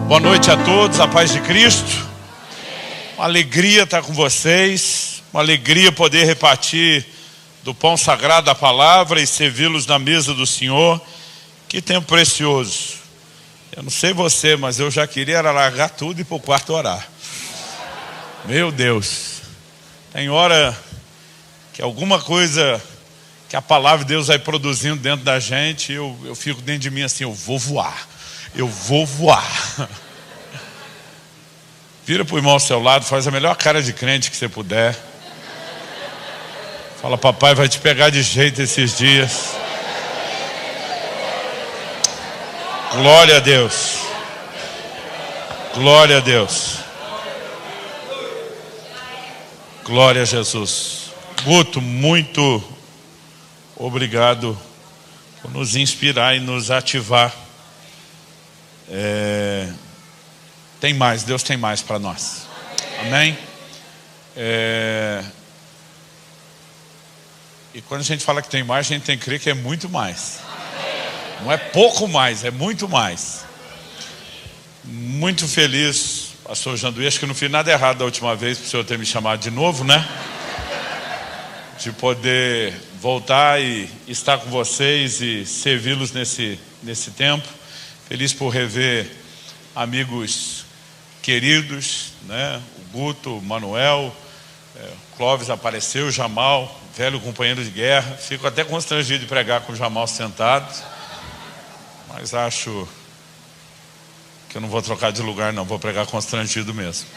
Boa noite a todos, a paz de Cristo. Uma alegria estar com vocês, uma alegria poder repartir do pão sagrado da palavra e servi-los na mesa do Senhor. Que tempo precioso. Eu não sei você, mas eu já queria largar tudo e ir para o quarto orar. Meu Deus, tem hora que alguma coisa que a palavra de Deus vai produzindo dentro da gente, eu fico dentro de mim assim, eu vou voar. Vira para o irmão ao seu lado, faz a melhor cara de crente que você puder. Fala, papai vai te pegar de jeito esses dias. Glória a Deus. Glória a Deus. Glória a Jesus. Guto, muito obrigado por nos inspirar e nos ativar. Tem mais, Deus tem mais para nós. Amém? E quando a gente fala que tem mais, a gente tem que crer que é muito mais. Não é pouco mais, é muito mais. Muito feliz, pastor Janduí, acho que não fiz nada errado da última vez para o senhor ter me chamado de novo, né? De poder voltar e estar com vocês e servi-los nesse tempo. Feliz por rever amigos queridos, né? O Guto, o Manuel, o Clóvis apareceu, o Jamal, velho companheiro de guerra. Fico até constrangido de pregar com o Jamal sentado, mas acho que eu não vou trocar de lugar não, vou pregar constrangido mesmo.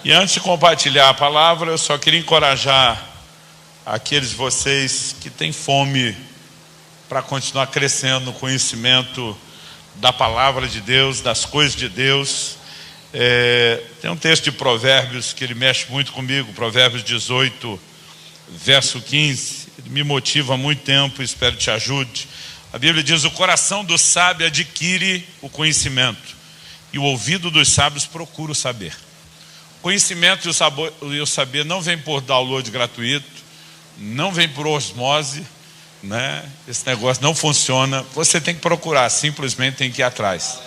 E antes de compartilhar a palavra, eu só queria encorajar aqueles de vocês que têm fome para continuar crescendo no conhecimento da palavra de Deus, das coisas de Deus. Tem um texto de Provérbios que ele mexe muito comigo, Provérbios 18, verso 15, ele me motiva há muito tempo, espero que te ajude. A Bíblia diz: o coração do sábio adquire o conhecimento, e o ouvido dos sábios procura o saber. O conhecimento e o saber não vem por download gratuito, não vem por osmose, né? Esse negócio não funciona. Você tem que procurar, simplesmente tem que ir atrás,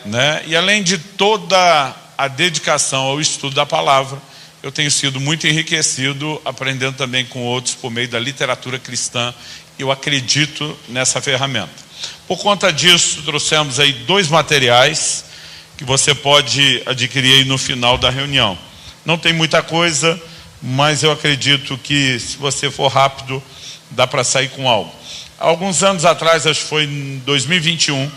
né? E além de toda a dedicação ao estudo da palavra, eu tenho sido muito enriquecido aprendendo também com outros por meio da literatura cristã. Eu acredito nessa ferramenta. Por conta disso, trouxemos aí 2 materiais que você pode adquirir aí no final da reunião. Não tem muita coisa, mas eu acredito que se você for rápido, dá para sair com algo. Há alguns anos atrás, acho que foi em 2021,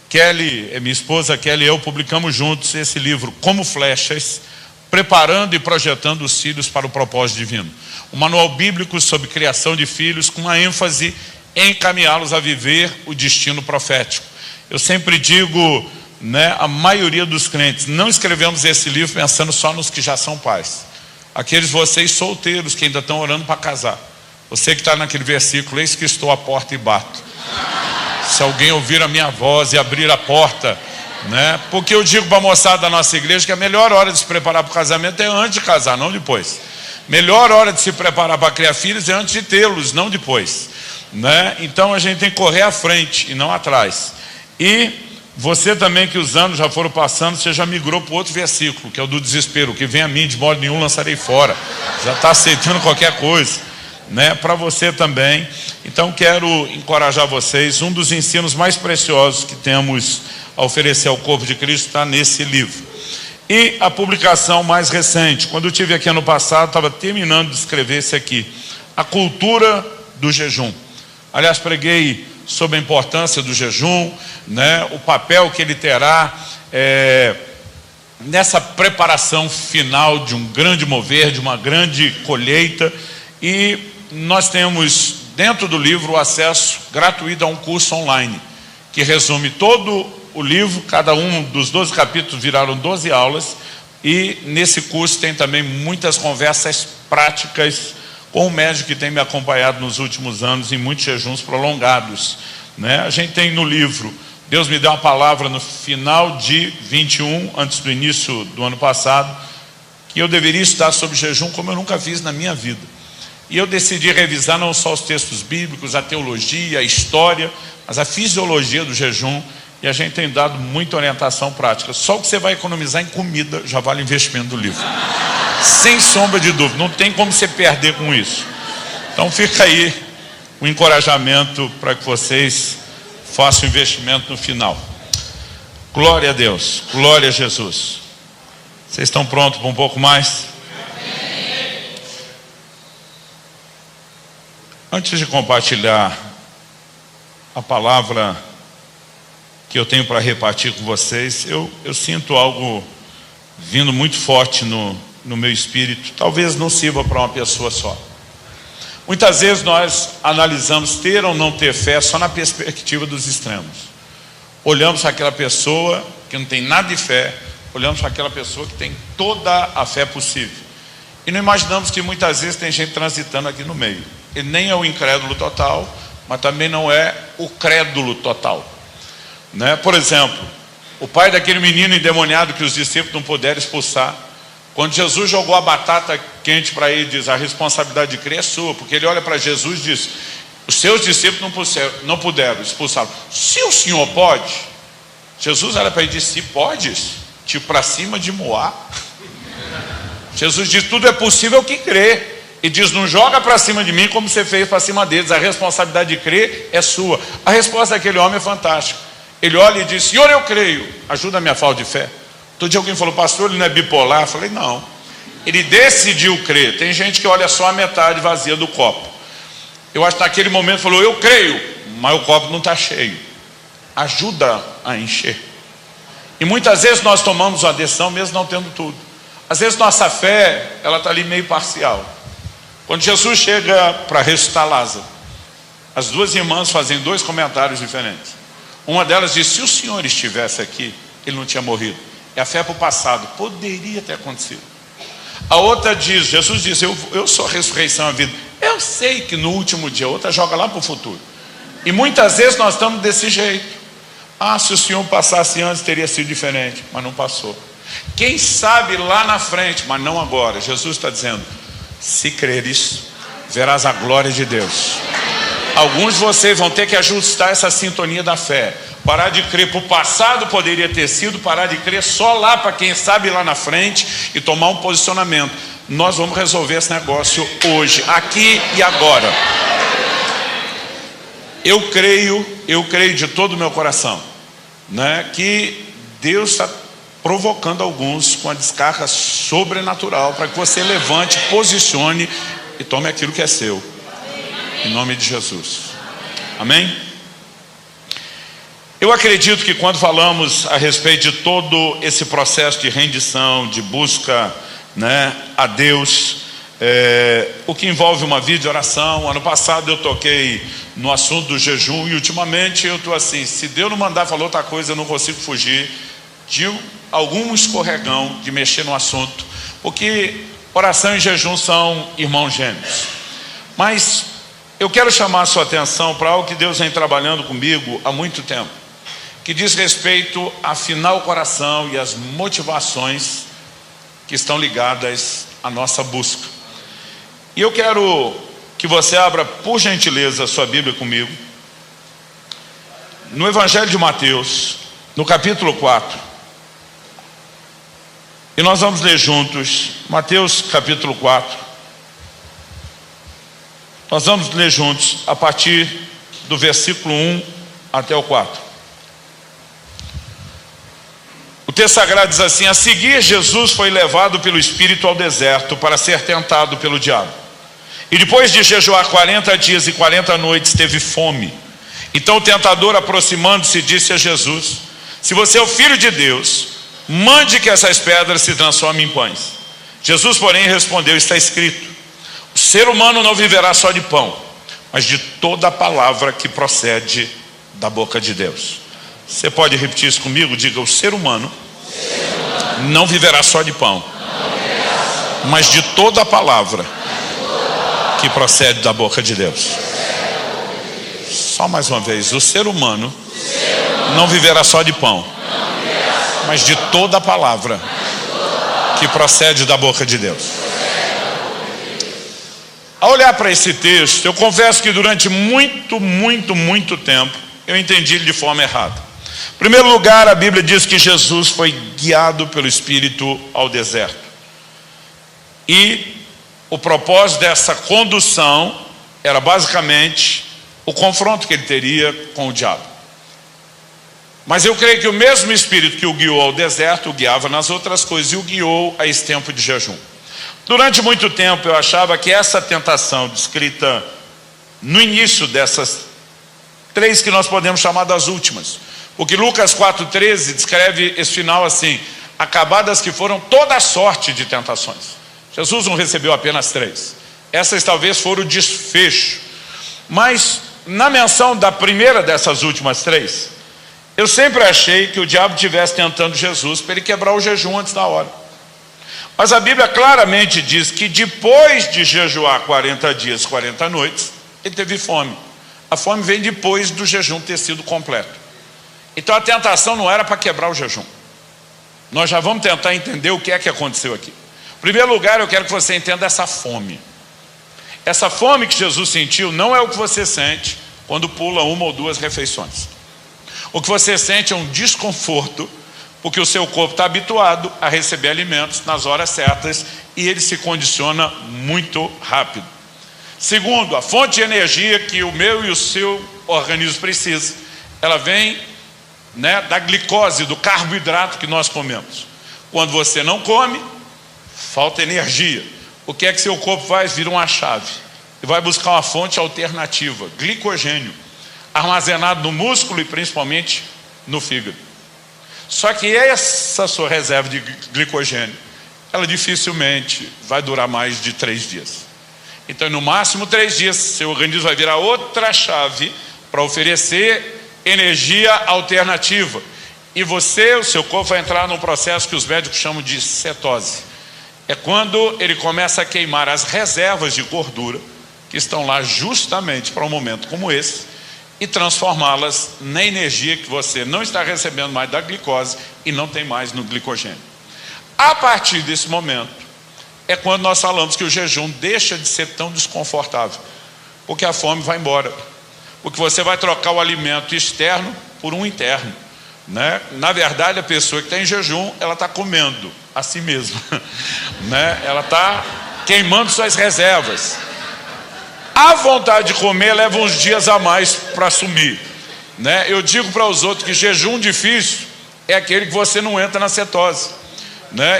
Kelly, minha esposa Kelly e eu publicamos juntos esse livro, Como Flechas, preparando e projetando os filhos para o propósito divino. Um manual bíblico sobre criação de filhos, com uma ênfase em encaminhá-los a viver o destino profético. Eu sempre digo, né, a maioria dos crentes, não escrevemos esse livro pensando só nos que já são pais. Aqueles vocês solteiros que ainda estão orando para casar. Você que está naquele versículo, eis que estou à porta e bato. Se alguém ouvir a minha voz e abrir a porta, né? Porque eu digo para a moçada da nossa igreja que a melhor hora de se preparar para o casamento é antes de casar, não depois. Melhor hora de se preparar para criar filhos é antes de tê-los, não depois, né? Então a gente tem que correr à frente e não atrás. E você também, que os anos já foram passando, você já migrou para outro versículo, que é o do desespero: que vem a mim, de modo nenhum lançarei fora. Já está aceitando qualquer coisa, né? Para você também. Então quero encorajar vocês. Um dos ensinos mais preciosos que temos a oferecer ao corpo de Cristo está nesse livro. E a publicação mais recente, quando eu estive aqui ano passado, estava terminando de escrever esse aqui, A Cultura do Jejum. Aliás, preguei sobre a importância do jejum, né? O papel que ele terá nessa preparação final de um grande mover, de uma grande colheita. E nós temos dentro do livro o acesso gratuito a um curso online, que resume todo o livro. Cada um dos 12 capítulos viraram 12 aulas, e nesse curso tem também muitas conversas práticas com o médico que tem me acompanhado nos últimos anos em muitos jejuns prolongados, né? A gente tem no livro, Deus me deu uma palavra no final de 21, antes do início do ano passado, que eu deveria estudar sobre jejum como eu nunca fiz na minha vida. E eu decidi revisar não só os textos bíblicos, a teologia, a história, mas a fisiologia do jejum. E a gente tem dado muita orientação prática. Só o que você vai economizar em comida já vale o investimento do livro. Sem sombra de dúvida. Não tem como você perder com isso. Então fica aí o encorajamento para que vocês façam o investimento no final. Glória a Deus. Glória a Jesus. Vocês estão prontos para um pouco mais? Antes de compartilhar a palavra que eu tenho para repartir com vocês, eu sinto algo vindo muito forte no meu espírito. Talvez não sirva para uma pessoa só. Muitas vezes nós analisamos ter ou não ter fé só na perspectiva dos extremos. Olhamos para aquela pessoa que não tem nada de fé, olhamos para aquela pessoa que tem toda a fé possível. E não imaginamos que muitas vezes tem gente transitando aqui no meio. Ele nem é o incrédulo total, mas também não é o crédulo total. Né? Por exemplo, o pai daquele menino endemoniado que os discípulos não puderam expulsar, quando Jesus jogou a batata quente para ele, diz: a responsabilidade de crer é sua, porque ele olha para Jesus e diz: os seus discípulos não puderam expulsá-lo. Se o Senhor pode, Jesus olha para ele e diz: se podes, tipo para cima de Moá. Jesus diz: tudo é possível que crê. E diz: não joga para cima de mim como você fez para cima deles, a responsabilidade de crer é sua. A resposta daquele homem é fantástica. Ele olha e diz: Senhor, eu creio, ajuda a minha falta de fé. Todo dia alguém falou: pastor, ele não é bipolar? Eu falei: não, ele decidiu crer. Tem gente que olha só a metade vazia do copo. Eu acho que naquele momento falou: eu creio, mas o copo não está cheio. Ajuda a encher. E muitas vezes nós tomamos uma decisão mesmo não tendo tudo. Às vezes nossa fé, ela está ali meio parcial. Quando Jesus chega para ressuscitar Lázaro, as duas irmãs fazem dois comentários diferentes. Uma delas diz: se o Senhor estivesse aqui, ele não tinha morrido. É a fé para o passado, poderia ter acontecido. A outra diz: Jesus diz: eu sou a ressurreição e a vida. Eu sei que no último dia, a outra joga lá para o futuro. E muitas vezes nós estamos desse jeito. Ah, se o Senhor passasse antes, teria sido diferente, mas não passou. Quem sabe lá na frente, mas não agora. Jesus está dizendo: se creres, verás a glória de Deus. Alguns de vocês vão ter que ajustar essa sintonia da fé. Parar de crer para o passado poderia ter sido, parar de crer só lá para quem sabe lá na frente e tomar um posicionamento. Nós vamos resolver esse negócio hoje, aqui e agora. Eu creio de todo o meu coração, né, que Deus está provocando alguns com a descarga sobrenatural para que você levante, posicione e tome aquilo que é seu. Em nome de Jesus. Amém? Eu acredito que quando falamos a respeito de todo esse processo de rendição, de busca, né, a Deus, o que envolve uma vida de oração. Ano passado eu toquei no assunto do jejum e ultimamente eu estou assim: se Deus não mandar falar outra coisa, eu não consigo fugir de algum escorregão de mexer no assunto, porque oração e jejum são irmãos gêmeos. Mas eu quero chamar a sua atenção para algo que Deus vem trabalhando comigo há muito tempo, que diz respeito a afinar o coração e as motivações que estão ligadas à nossa busca. E eu quero que você abra, por gentileza, a sua Bíblia comigo, no Evangelho de Mateus, no capítulo 4. E nós vamos ler juntos, Mateus capítulo 4. Nós vamos ler juntos a partir do versículo 1 até o 4. O texto sagrado diz assim: a seguir, Jesus foi levado pelo Espírito ao deserto para ser tentado pelo diabo. E depois de jejuar 40 dias e 40 noites, teve fome. Então o tentador, aproximando-se, disse a Jesus: se você é o Filho de Deus, mande que essas pedras se transformem em pães. Jesus, porém, respondeu: está escrito, o ser humano não viverá só de pão, mas de toda a palavra que procede da boca de Deus. Você pode repetir isso comigo? Diga: o ser humano não viverá só de pão, mas de toda a palavra que procede da boca de Deus. Só mais uma vez: o ser humano não viverá só de pão, mas de toda a palavra que procede da boca de Deus. Ao olhar para esse texto, eu confesso que durante muito tempo eu entendi ele de forma errada. Em primeiro lugar, a Bíblia diz que Jesus foi guiado pelo Espírito ao deserto. E o propósito dessa condução era basicamente o confronto que ele teria com o diabo. Mas eu creio que o mesmo Espírito que o guiou ao deserto, o guiava nas outras coisas e o guiou a esse tempo de jejum. Durante muito tempo eu achava que essa tentação descrita no início dessas 3 que nós podemos chamar das últimas, porque Lucas 4,13 descreve esse final assim: acabadas que foram toda a sorte de tentações. Jesus não recebeu apenas 3. Essas talvez foram o desfecho. Mas na menção da primeira dessas últimas 3, eu sempre achei que o diabo estivesse tentando Jesus para ele quebrar o jejum antes da hora. Mas a Bíblia claramente diz que depois de jejuar 40 dias, 40 noites, ele teve fome. A fome vem depois do jejum ter sido completo. Então a tentação não era para quebrar o jejum. Nós já vamos tentar entender o que é que aconteceu aqui. Em primeiro lugar, eu quero que você entenda essa fome. Essa fome que Jesus sentiu não é o que você sente quando pula 1 ou 2 refeições. O que você sente é um desconforto, porque o seu corpo está habituado a receber alimentos nas horas certas e ele se condiciona muito rápido. Segundo, a fonte de energia que o meu e o seu organismo precisa, ela vem, da glicose, do carboidrato que nós comemos. Quando você não come, falta energia. O que é que seu corpo faz? Vira uma chave e vai buscar uma fonte alternativa, glicogênio, armazenado no músculo e principalmente no fígado. Só que essa sua reserva de glicogênio, ela dificilmente vai durar mais de 3 dias. Então, no máximo 3 dias, seu organismo vai virar outra chave para oferecer energia alternativa. E o seu corpo vai entrar num processo que os médicos chamam de cetose. É quando ele começa a queimar as reservas de gordura que estão lá justamente para um momento como esse e transformá-las na energia que você não está recebendo mais da glicose e não tem mais no glicogênio. A partir desse momento é quando nós falamos que o jejum deixa de ser tão desconfortável, porque a fome vai embora, porque você vai trocar o alimento externo por um interno, Na verdade, a pessoa que está em jejum, ela está comendo a si mesma, Ela está queimando suas reservas. A vontade de comer leva uns dias a mais para sumir, Eu digo para os outros que jejum difícil é aquele que você não entra na cetose,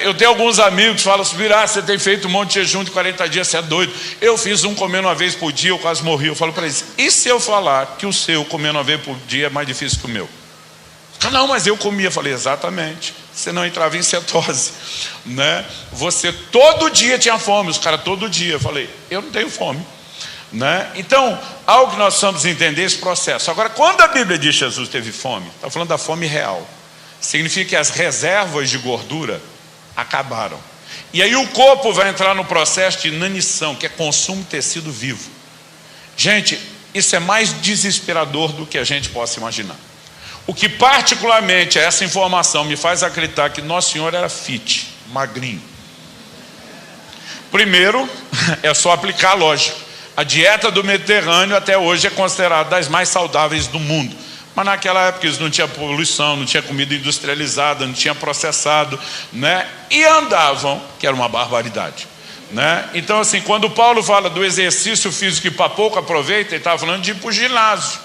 Eu tenho alguns amigos que falam assim: você tem feito um monte de jejum de 40 dias, você é doido. Eu fiz um comendo uma vez por dia, eu quase morri. Eu falo para eles: e se eu falar que o seu comendo uma vez por dia é mais difícil que o meu? Não, mas eu comia. Eu falei: exatamente, você não entrava em cetose, Você todo dia tinha fome, os caras todo dia. Eu falei: eu não tenho fome, Então, algo que nós precisamos entender esse processo. Agora, quando a Bíblia diz que Jesus teve fome, está falando da fome real. Significa que as reservas de gordura acabaram. E aí o corpo vai entrar no processo de inanição, que é consumo de tecido vivo. Gente, isso é mais desesperador do que a gente possa imaginar. O que particularmente essa informação me faz acreditar que Nosso Senhor era fit, magrinho. Primeiro, é só aplicar a lógica. A dieta do Mediterrâneo até hoje é considerada das mais saudáveis do mundo. Mas naquela época eles não tinham poluição, não tinha comida industrializada, não tinha processado, E andavam, que era uma barbaridade, Então, assim, quando Paulo fala do exercício físico que para pouco aproveita, ele estava falando de ir para o ginásio,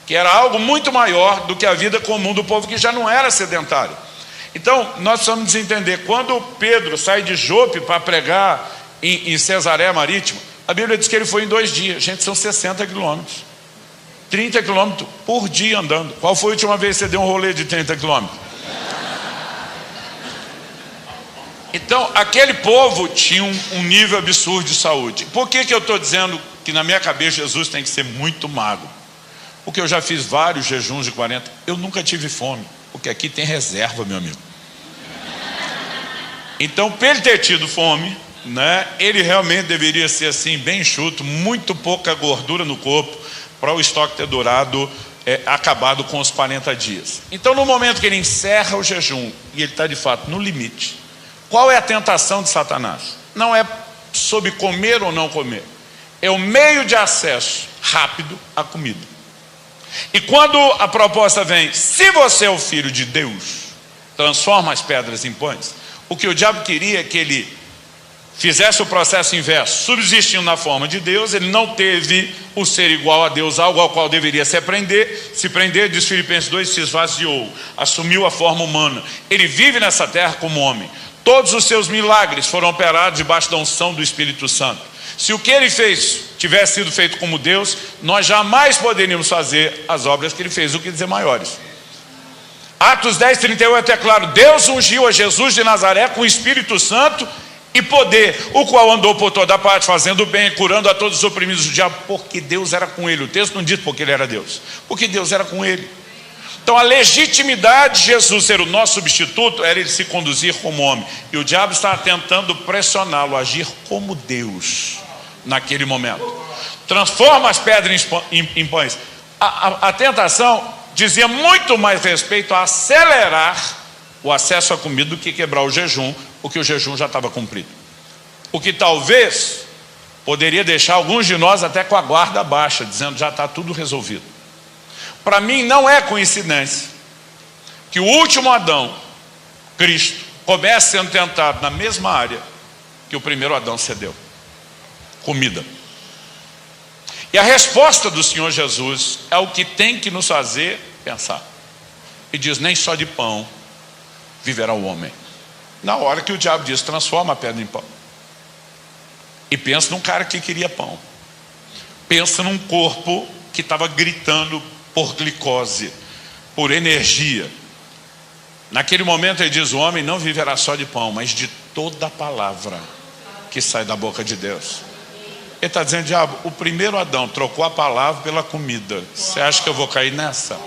que era algo muito maior do que a vida comum do povo que já não era sedentário. Então, nós precisamos entender, quando Pedro sai de Jope para pregar em Cesareia Marítima, a Bíblia diz que ele foi em 2 dias. Gente, são 60 quilômetros. 30 quilômetros por dia andando. Qual foi a última vez que você deu um rolê de 30 quilômetros? Então, aquele povo tinha um nível absurdo de saúde. Por que eu estou dizendo que na minha cabeça Jesus tem que ser muito magro? Porque eu já fiz vários jejuns de 40. Eu nunca tive fome, porque aqui tem reserva, meu amigo. Então, para ele ter tido fome, ele realmente deveria ser assim, bem enxuto, muito pouca gordura no corpo, para o estoque ter durado, acabado com os 40 dias. Então, no momento que ele encerra o jejum, e ele está de fato no limite, qual é a tentação de Satanás? Não é sobre comer ou não comer, é o meio de acesso rápido à comida. E quando a proposta vem, se você é o filho de Deus, transforma as pedras em pães, o que o diabo queria é que ele fizesse o processo inverso. Subsistindo na forma de Deus, ele não teve o ser igual a Deus, algo ao qual deveria se prender, diz Filipenses 2, se esvaziou, assumiu a forma humana. Ele vive nessa terra como homem. Todos os seus milagres foram operados debaixo da unção do Espírito Santo. Se o que ele fez tivesse sido feito como Deus, nós jamais poderíamos fazer as obras que ele fez, o que dizer maiores. Atos 10, 38 é claro, Deus ungiu a Jesus de Nazaré com o Espírito Santo e poder, o qual andou por toda parte, fazendo bem, curando a todos os oprimidos do diabo, porque Deus era com ele. O texto não diz porque ele era Deus, porque Deus era com ele. Então a legitimidade de Jesus ser o nosso substituto era ele se conduzir como homem. E o diabo estava tentando pressioná-lo a agir como Deus naquele momento. Transforma as pedras em pães. A tentação dizia muito mais respeito a acelerar o acesso à comida do que quebrar o jejum, porque o jejum já estava cumprido. O que talvez poderia deixar alguns de nós até com a guarda baixa, dizendo já está tudo resolvido. Para mim não é coincidência que o último Adão, Cristo, comece sendo tentado na mesma área que o primeiro Adão cedeu: comida. E a resposta do Senhor Jesus é o que tem que nos fazer pensar. E diz, nem só de pão viverá o homem. Na hora que o diabo diz, transforma a pedra em pão. E pensa num cara que queria pão. Pensa num corpo que estava gritando por glicose, por energia. Naquele momento ele diz, o homem não viverá só de pão, mas de toda a palavra que sai da boca de Deus. Ele está dizendo, diabo, o primeiro Adão trocou a palavra pela comida. Você acha que eu vou cair nessa?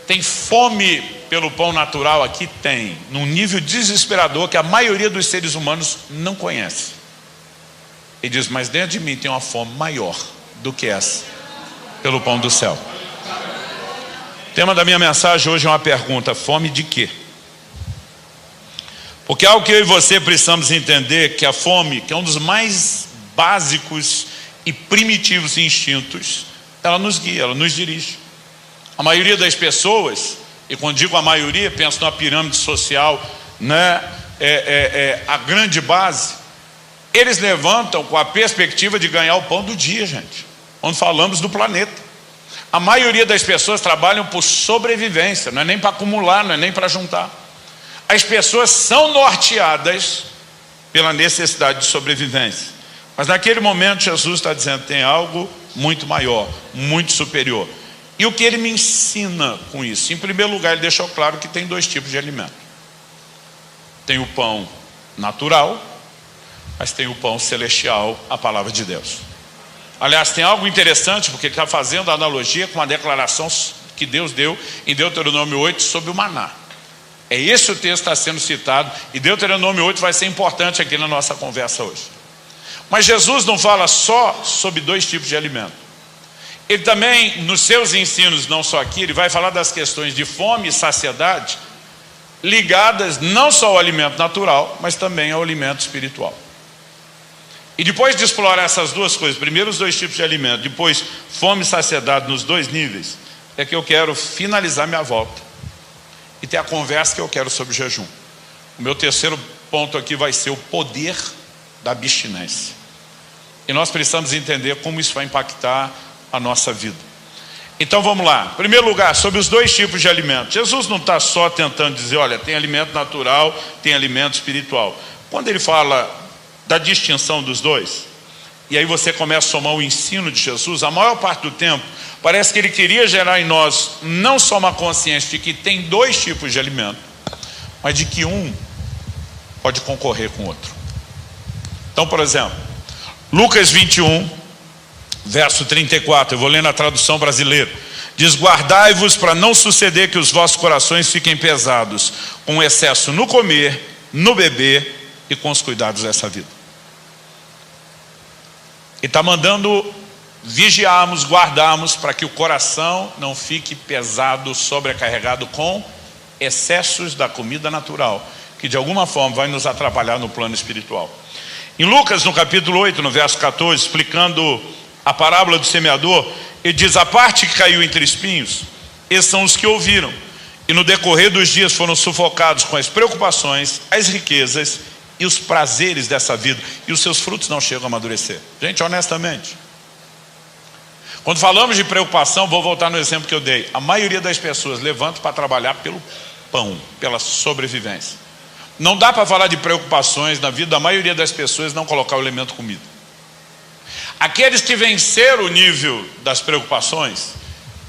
Tem fome pelo pão natural aqui? Tem, num nível desesperador que a maioria dos seres humanos não conhece. Ele diz, mas dentro de mim tem uma fome maior do que essa, pelo pão do céu. O tema da minha mensagem hoje é uma pergunta: fome de quê? Porque algo que eu e você precisamos entender, que a fome, que é um dos mais básicos e primitivos instintos, ela nos guia, ela nos dirige. A maioria das pessoas, e quando digo a maioria, penso numa pirâmide social, né? A grande base, eles levantam com a perspectiva de ganhar o pão do dia, gente. Quando falamos do planeta, a maioria das pessoas trabalham por sobrevivência, não é nem para acumular, não é nem para juntar. As pessoas são norteadas pela necessidade de sobrevivência. Mas naquele momento Jesus está dizendo, tem algo muito maior, muito superior. E o que ele me ensina com isso? Em primeiro lugar, ele deixou claro que tem dois tipos de alimento. Tem o pão natural, mas tem o pão celestial, a palavra de Deus. Aliás, tem algo interessante, porque ele está fazendo a analogia com a declaração que Deus deu em Deuteronômio 8 sobre o maná. É esse o texto que está sendo citado, e Deuteronômio 8 vai ser importante aqui na nossa conversa hoje. Mas Jesus não fala só sobre dois tipos de alimento. Ele também, nos seus ensinos, não só aqui, ele vai falar das questões de fome e saciedade, ligadas não só ao alimento natural, mas também ao alimento espiritual. E depois de explorar essas duas coisas, primeiro os dois tipos de alimento, depois fome e saciedade nos dois níveis, é que eu quero finalizar minha volta e ter a conversa que eu quero sobre jejum. O meu terceiro ponto aqui vai ser o poder da abstinência. E nós precisamos entender como isso vai impactar a nossa vida. Então vamos lá. Em primeiro lugar, sobre os dois tipos de alimento. Jesus não está só tentando dizer, olha, tem alimento natural, tem alimento espiritual. Quando ele fala da distinção dos dois, e aí você começa a somar o ensino de Jesus, a maior parte do tempo, parece que ele queria gerar em nós não só uma consciência de que tem dois tipos de alimento, mas de que um pode concorrer com o outro. Então, por exemplo, Lucas 21, verso 34, eu vou ler na tradução brasileira, diz, guardai-vos para não suceder que os vossos corações fiquem pesados, com excesso no comer, no beber e com os cuidados dessa vida. Ele está mandando vigiarmos, guardarmos, para que o coração não fique pesado, sobrecarregado com excessos da comida natural, que de alguma forma vai nos atrapalhar no plano espiritual. Em Lucas, no capítulo 8, no verso 14, explicando a parábola do semeador, Ele diz: a parte que caiu entre espinhos, esses são os que ouviram, e no decorrer dos dias foram sufocados com as preocupações, as riquezas e os prazeres dessa vida, e os seus frutos não chegam a amadurecer. Gente, honestamente, quando falamos de preocupação, vou voltar no exemplo que eu dei. A maioria das pessoas levanta para trabalhar pelo pão, pela sobrevivência. Não dá para falar de preocupações na vida da maioria das pessoas e não colocar o elemento comida. Aqueles que venceram o nível das preocupações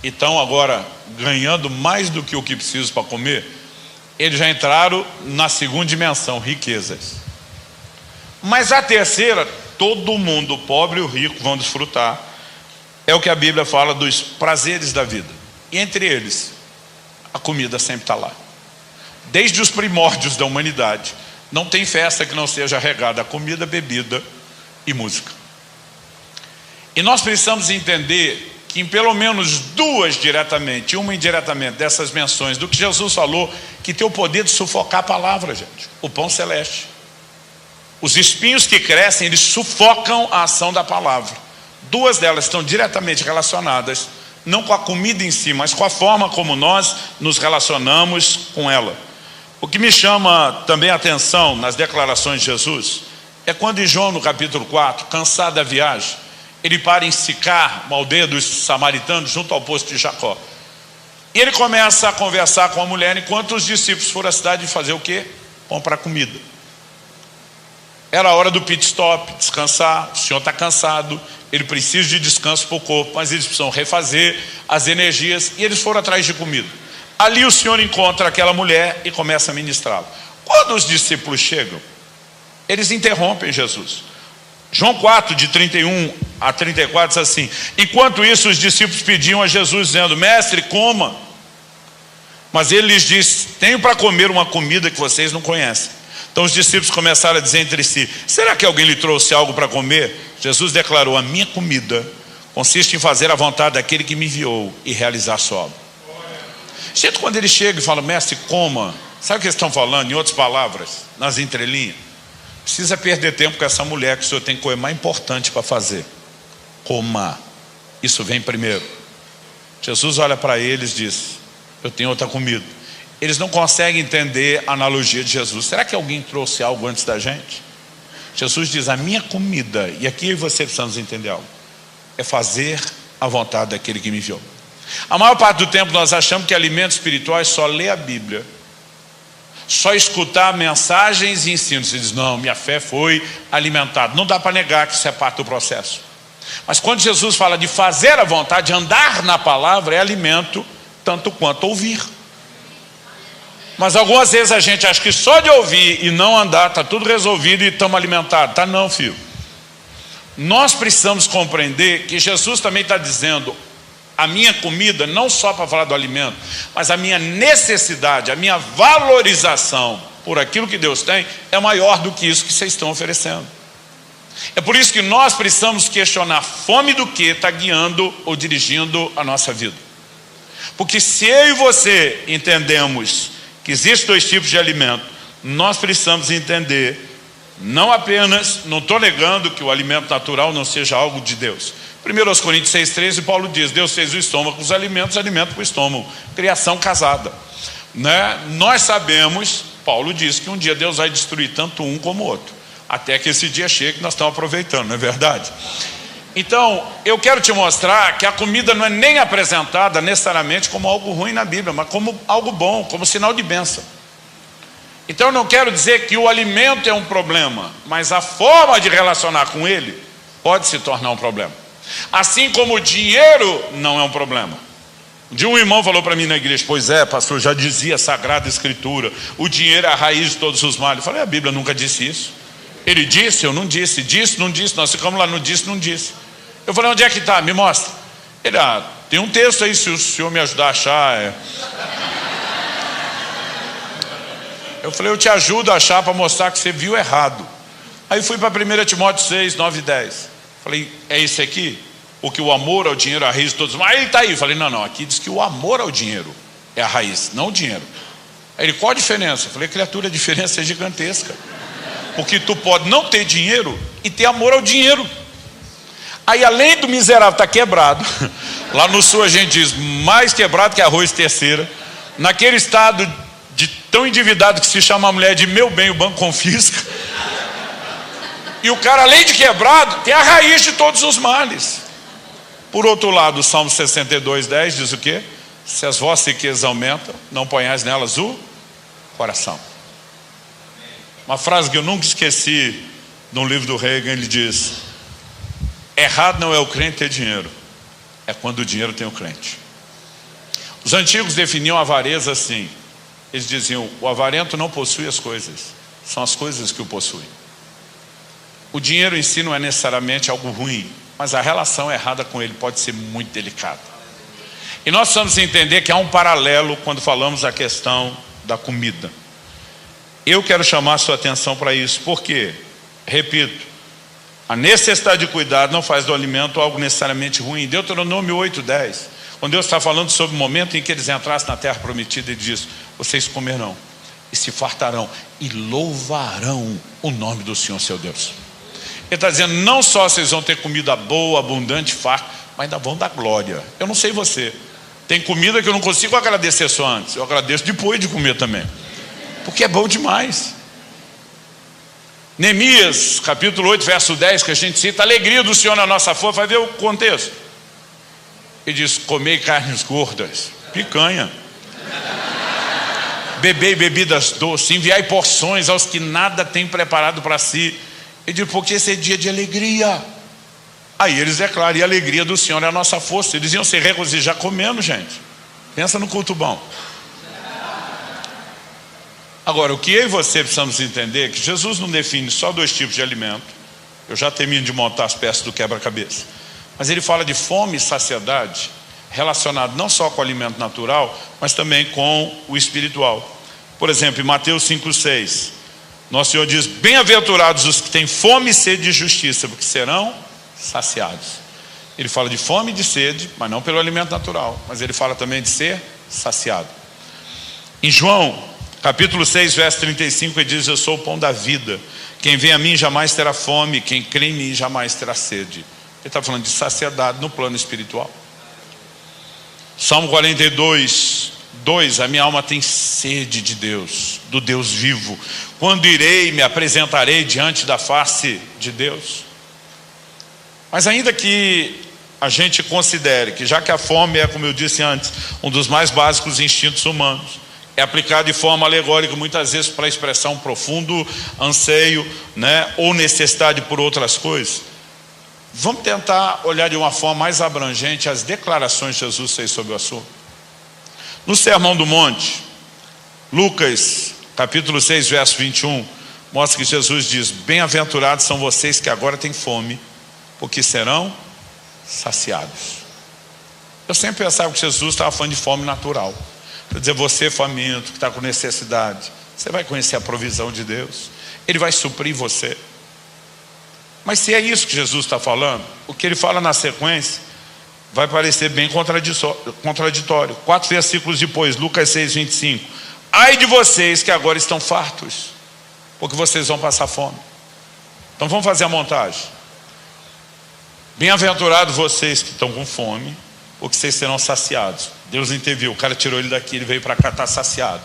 e estão agora ganhando mais do que o que precisam para comer, eles já entraram na segunda dimensão, riquezas. Mas a terceira, todo mundo, o pobre e o rico, vão desfrutar. É o que a Bíblia fala dos prazeres da vida. E entre eles, a comida sempre está lá. Desde os primórdios da humanidade, não tem festa que não seja regada a comida, bebida e música. E nós precisamos entender que em pelo menos duas diretamente, uma indiretamente, dessas menções do que Jesus falou, que tem o poder de sufocar a palavra, gente. O pão celeste. Os espinhos que crescem, eles sufocam a ação da palavra. Duas delas estão diretamente relacionadas, não com a comida em si, mas com a forma como nós nos relacionamos com ela. O que me chama também a atenção nas declarações de Jesus é quando em João, no capítulo 4, cansado da viagem, ele para em Sicar, uma aldeia dos samaritanos, junto ao poço de Jacó. E ele começa a conversar com a mulher, enquanto os discípulos foram à cidade fazer o quê? Comprar comida. Era a hora do pit stop, descansar. O senhor está cansado, ele precisa de descanso para o corpo, mas eles precisam refazer as energias, e eles foram atrás de comida. Ali o senhor encontra aquela mulher e começa a ministrá-la. Quando os discípulos chegam, eles interrompem Jesus. João 4, de 31 a 34, diz assim: enquanto isso os discípulos pediam a Jesus, dizendo: mestre, coma. Mas ele lhes disse: tenho para comer uma comida que vocês não conhecem. Então os discípulos começaram a dizer entre si: será que alguém lhe trouxe algo para comer? Jesus declarou: a minha comida consiste em fazer a vontade daquele que me enviou e realizar a sua obra. Gente, quando ele chega e fala: mestre, coma, sabe o que eles estão falando? Em outras palavras, nas entrelinhas: precisa perder tempo com essa mulher, que o senhor tem coisa mais importante para fazer. Coma, isso vem primeiro. Jesus olha para eles e diz: eu tenho outra comida. Eles não conseguem entender a analogia de Jesus. Será que alguém trouxe algo antes da gente? Jesus diz: a minha comida, e aqui você precisamos entender algo, é fazer a vontade daquele que me enviou. A maior parte do tempo nós achamos que alimentos espirituais só lê a Bíblia, só escutar mensagens e ensinos. Você diz: não, minha fé foi alimentada. Não dá para negar que isso é parte do processo. Mas quando Jesus fala de fazer a vontade, de andar na palavra, é alimento tanto quanto ouvir. Mas algumas vezes a gente acha que só de ouvir e não andar está tudo resolvido e estamos alimentados. Tá não, filho. Nós precisamos compreender que Jesus também está dizendo: a minha comida, não só para falar do alimento, mas a minha necessidade, a minha valorização por aquilo que Deus tem, é maior do que isso que vocês estão oferecendo. É por isso que nós precisamos questionar: fome do que está guiando ou dirigindo a nossa vida. Porque se eu e você entendemos que existem dois tipos de alimento, nós precisamos entender, não apenas, não estou negando que o alimento natural não seja algo de Deus. 1 Coríntios 6,13, Paulo diz: Deus fez o estômago com os alimentos, alimento com o estômago. Criação casada, né? Nós sabemos, Paulo diz, que um dia Deus vai destruir tanto um como o outro, até que esse dia chegue, que nós estamos aproveitando, não é verdade? Então, eu quero te mostrar que a comida não é nem apresentada necessariamente como algo ruim na Bíblia, mas como algo bom, como sinal de bênção. Então eu não quero dizer que o alimento é um problema, mas a forma de relacionar com ele pode se tornar um problema. Assim como o dinheiro não é um problema. Um irmão falou para mim na igreja: pois é, pastor, já dizia a Sagrada Escritura, o dinheiro é a raiz de todos os males. Eu falei: a Bíblia nunca disse isso. Ele disse, eu não disse, disse, não disse, nós ficamos lá no disse, não disse. Eu falei: onde é que está? Me mostra. Ele: tem um texto aí, se o senhor me ajudar a achar. Eu falei: eu te ajudo a achar para mostrar que você viu errado. Aí fui para 1 Timóteo 6, 9 e 10. Falei: é isso aqui? O que o amor ao dinheiro é a raiz de todos. Aí ele está aí. Falei: não, aqui diz que o amor ao dinheiro é a raiz, não o dinheiro. Aí ele: qual a diferença? Eu falei: criatura, a diferença é gigantesca. Porque tu pode não ter dinheiro e ter amor ao dinheiro. Aí, além do miserável estar quebrado, Lá no sul a gente diz, mais quebrado que arroz terceira. Naquele estado de tão endividado que se chama a mulher de meu bem, o banco confisca. E o cara, além de quebrado, tem a raiz de todos os males. Por outro lado, o Salmo 62:10 diz o quê? Se as vossas riquezas aumentam, não ponhais nelas o coração. Uma frase que eu nunca esqueci, no livro do Reagan, ele diz: errado não é o crente ter dinheiro, é quando o dinheiro tem o crente. Os antigos definiam a avareza assim. Eles diziam, o avarento não possui as coisas, são as coisas que o possuem. O dinheiro em si não é necessariamente algo ruim, mas a relação errada com ele pode ser muito delicada. E nós precisamos entender que há um paralelo quando falamos da questão da comida. Eu quero chamar a sua atenção para isso, porque, repito, a necessidade de cuidado não faz do alimento algo necessariamente ruim. Deuteronômio 8:10, quando Deus está falando sobre o momento em que eles entrassem na terra prometida, Ele diz, vocês comerão e se fartarão e louvarão o nome do Senhor seu Deus. Ele está dizendo, não só vocês vão ter comida boa, abundante, farta, mas ainda vão dar glória. Eu não sei você, tem comida que eu não consigo agradecer só antes, eu agradeço depois de comer também, porque é bom demais. Neemias, capítulo 8, verso 10, que a gente cita, a alegria do Senhor na nossa força, vai ver o contexto. Ele diz, comei carnes gordas, picanha, bebei bebidas doces, enviai porções aos que nada têm preparado para si. Ele diz, porque esse é dia de alegria. Aí eles declaram, e a alegria do Senhor é a nossa força. Eles iam se regozijar comendo, gente. Pensa no culto bom. Agora, o que eu e você precisamos entender é que Jesus não define só dois tipos de alimento. Eu já termino de montar as peças do quebra-cabeça. Mas ele fala de fome e saciedade, relacionado não só com o alimento natural, mas também com o espiritual. Por exemplo, em Mateus 5:6, nosso Senhor diz, bem-aventurados os que têm fome e sede de justiça, porque serão saciados. Ele fala de fome e de sede, mas não pelo alimento natural, mas ele fala também de ser saciado. Em João, capítulo 6, verso 35, ele diz, eu sou o pão da vida, quem vem a mim jamais terá fome, quem crê em mim jamais terá sede. Ele está falando de saciedade no plano espiritual. Salmo 42:2, a minha alma tem sede de Deus, do Deus vivo. Quando irei, me apresentarei diante da face de Deus. Mas ainda que a gente considere que, já que a fome é, como eu disse antes, um dos mais básicos instintos humanos, é aplicado de forma alegórica muitas vezes para expressar um profundo anseio, né, ou necessidade por outras coisas. Vamos tentar olhar de uma forma mais abrangente as declarações que Jesus fez sobre o assunto. No Sermão do Monte, Lucas, capítulo 6, verso 21, mostra que Jesus diz, bem-aventurados são vocês que agora têm fome, porque serão saciados. Eu sempre pensava que Jesus estava falando de fome natural. Quer dizer, você faminto, que está com necessidade, você vai conhecer a provisão de Deus, Ele vai suprir você. Mas se é isso que Jesus está falando, o que Ele fala na sequência vai parecer bem contraditório. 4 versículos depois, Lucas 6:25, ai de vocês que agora estão fartos, porque vocês vão passar fome. Então vamos fazer a montagem. Bem-aventurados vocês que estão com fome, porque vocês serão saciados. Deus interviu, o cara tirou ele daqui, ele veio para cá, está saciado.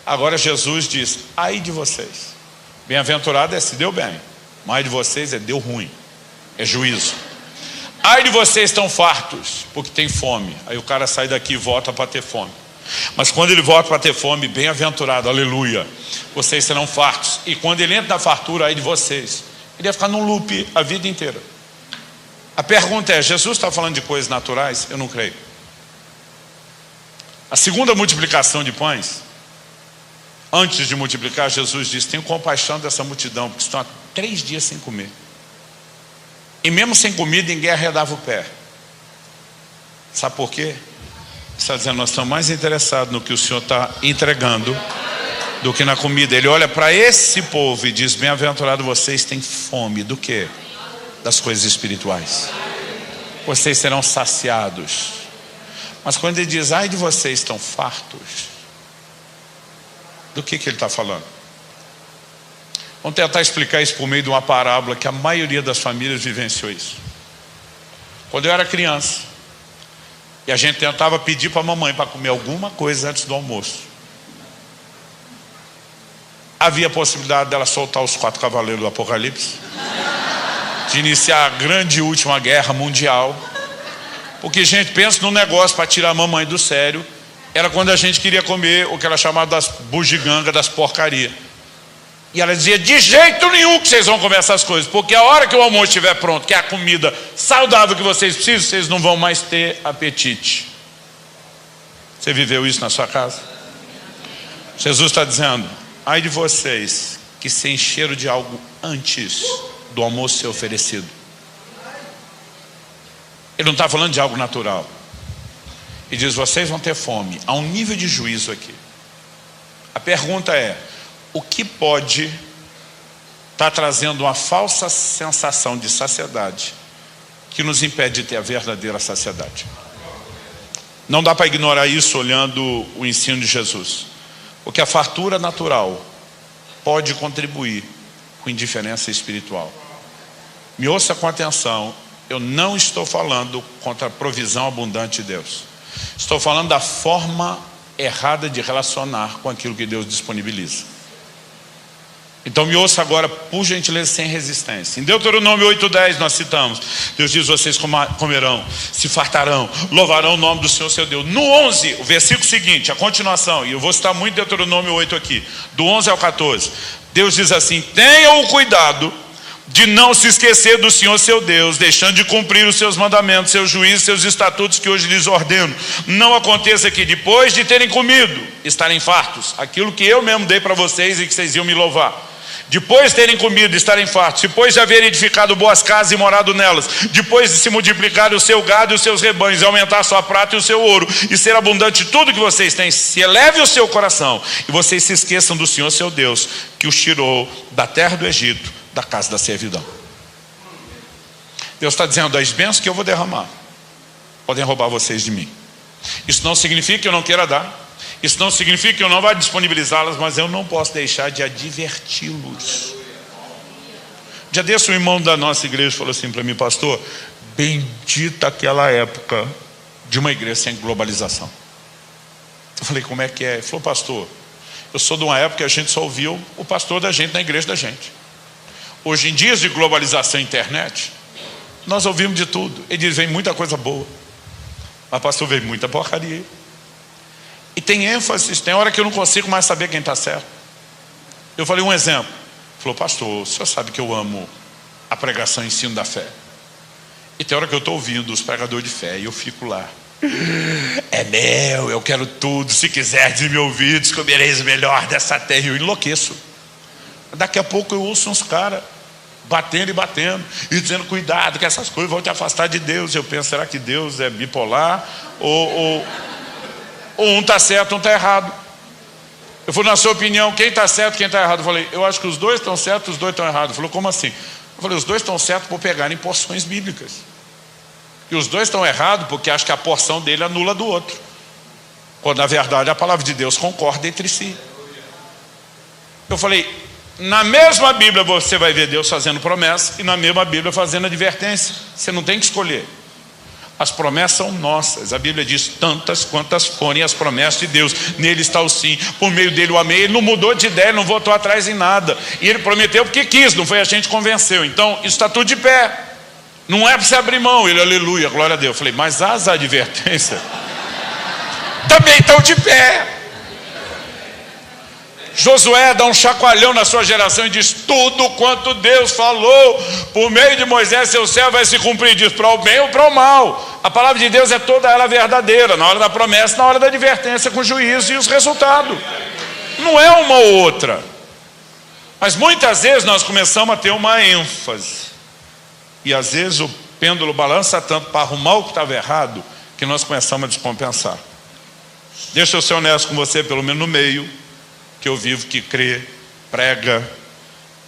Agora Jesus diz, ai de vocês. Bem-aventurado é se deu bem, mas ai de vocês é deu ruim, é juízo. Ai de vocês estão fartos, porque tem fome. Aí o cara sai daqui e volta para ter fome. Mas quando ele volta para ter fome, bem-aventurado, aleluia, vocês serão fartos. E quando ele entra na fartura, ai de vocês, ele ia ficar num loop a vida inteira. A pergunta é, Jesus está falando de coisas naturais? Eu não creio. A segunda multiplicação de pães, antes de multiplicar, Jesus disse, tenho compaixão dessa multidão, porque estão há 3 dias sem comer. E mesmo sem comida, ninguém arredava o pé. Sabe por quê? Ele está dizendo, nós estamos mais interessados no que o Senhor está entregando do que na comida. Ele olha para esse povo e diz, bem-aventurado vocês têm fome do quê? Das coisas espirituais. Vocês serão saciados. Mas quando ele diz, ai de vocês estão fartos, do que ele está falando? Vamos tentar explicar isso por meio de uma parábola que a maioria das famílias vivenciou isso. Quando eu era criança, E a gente tentava pedir para a mamãe para comer alguma coisa antes do almoço. Havia a possibilidade dela soltar os 4 cavaleiros do Apocalipse, de iniciar a grande última guerra mundial. Porque, gente, pensa num negócio para tirar a mamãe do sério. Era quando a gente queria comer o que ela chamava das bugigangas, das porcarias. E ela dizia, de jeito nenhum que vocês vão comer essas coisas, porque a hora que o almoço estiver pronto, que é a comida saudável que vocês precisam, vocês não vão mais ter apetite. Você viveu isso na sua casa? Jesus está dizendo, ai de vocês que se encheram de algo antes do almoço ser oferecido. Ele não está falando de algo natural. Ele diz, vocês vão ter fome. Há um nível de juízo aqui. A pergunta é, o que pode estar trazendo uma falsa sensação de saciedade que nos impede de ter a verdadeira saciedade? Não dá para ignorar isso olhando o ensino de Jesus. Porque a fartura natural pode contribuir com indiferença espiritual. Me ouça com atenção, eu não estou falando contra a provisão abundante de Deus. Estou falando da forma errada de relacionar com aquilo que Deus disponibiliza. Então me ouça agora, por gentileza, sem resistência. Em Deuteronômio 8:10 nós citamos, Deus diz, vocês comerão, se fartarão, louvarão o nome do Senhor seu Deus. No 11, o versículo seguinte, a continuação, e eu vou citar muito Deuteronômio 8 aqui, do 11 ao 14, Deus diz assim, tenham o cuidado de não se esquecer do Senhor seu Deus, deixando de cumprir os seus mandamentos, seus juízos, seus estatutos que hoje lhes ordeno. Não aconteça que depois de terem comido, estarem fartos, aquilo que eu mesmo dei para vocês e que vocês iam me louvar. Depois de terem comido e estarem fartos, depois de haverem edificado boas casas e morado nelas, depois de se multiplicar o seu gado e os seus rebanhos, aumentar a sua prata e o seu ouro, e ser abundante tudo que vocês têm, se eleve o seu coração, e vocês se esqueçam do Senhor seu Deus, que os tirou da terra do Egito, da casa da servidão. Deus está dizendo, as bênçãos que eu vou derramar, podem roubar vocês de mim. Isso não significa que eu não queira dar. Isso não significa que eu não vá disponibilizá-las, mas eu não posso deixar de adverti-los. Já desse um irmão da nossa igreja falou assim para mim, pastor, bendita aquela época de uma igreja sem globalização. Eu falei, como é que é? Ele falou, pastor, eu sou de uma época que a gente só ouvia o pastor da gente na igreja da gente. Hoje em dias de globalização e internet, nós ouvimos de tudo. Ele diz, vem muita coisa boa, mas pastor, vem muita porcaria. E tem ênfase, tem hora que eu não consigo mais saber quem está certo. Eu falei um exemplo. Ele falou, pastor, o senhor sabe que eu amo a pregação e ensino da fé. E tem hora que eu estou ouvindo os pregadores de fé e eu fico lá. É meu, eu quero tudo. Se quiserdes me ouvir, descobrireis o melhor dessa terra. Eu enlouqueço. Daqui a pouco eu ouço uns caras batendo e batendo e dizendo, cuidado que essas coisas vão te afastar de Deus. Eu penso, será que Deus é bipolar? Ou um está certo, um está errado? Eu falei, na sua opinião, quem está certo, quem está errado? Eu falei, eu acho que os dois estão certos, os dois estão errados. Ele falou, como assim? Eu falei, os dois estão certos por pegarem porções bíblicas. E os dois estão errados porque acham que a porção dele anula do outro. Quando na verdade a palavra de Deus concorda entre si. Eu falei, na mesma Bíblia você vai ver Deus fazendo promessa e na mesma Bíblia fazendo advertência. Você não tem que escolher. As promessas são nossas. A Bíblia diz, tantas quantas forem as promessas de Deus, nele está o sim, por meio dele o amei. Ele não mudou de ideia, não voltou atrás em nada. E ele prometeu porque quis, não foi a gente que convenceu. Então isso está tudo de pé. Não é para você abrir mão. Ele, aleluia, glória a Deus. Eu falei, mas as advertências também estão de pé. Josué dá um chacoalhão na sua geração e diz, tudo quanto Deus falou por meio de Moisés, seu servo, vai se cumprir. Diz, para o bem ou para o mal. A palavra de Deus é toda ela verdadeira, na hora da promessa, na hora da advertência, com juízo e os resultados. Não é uma ou outra. Mas muitas vezes nós começamos a ter uma ênfase. E às vezes o pêndulo balança tanto para arrumar o que estava errado, que nós começamos a descompensar. Deixa eu ser honesto com você, pelo menos no meio que eu vivo, que crê, prega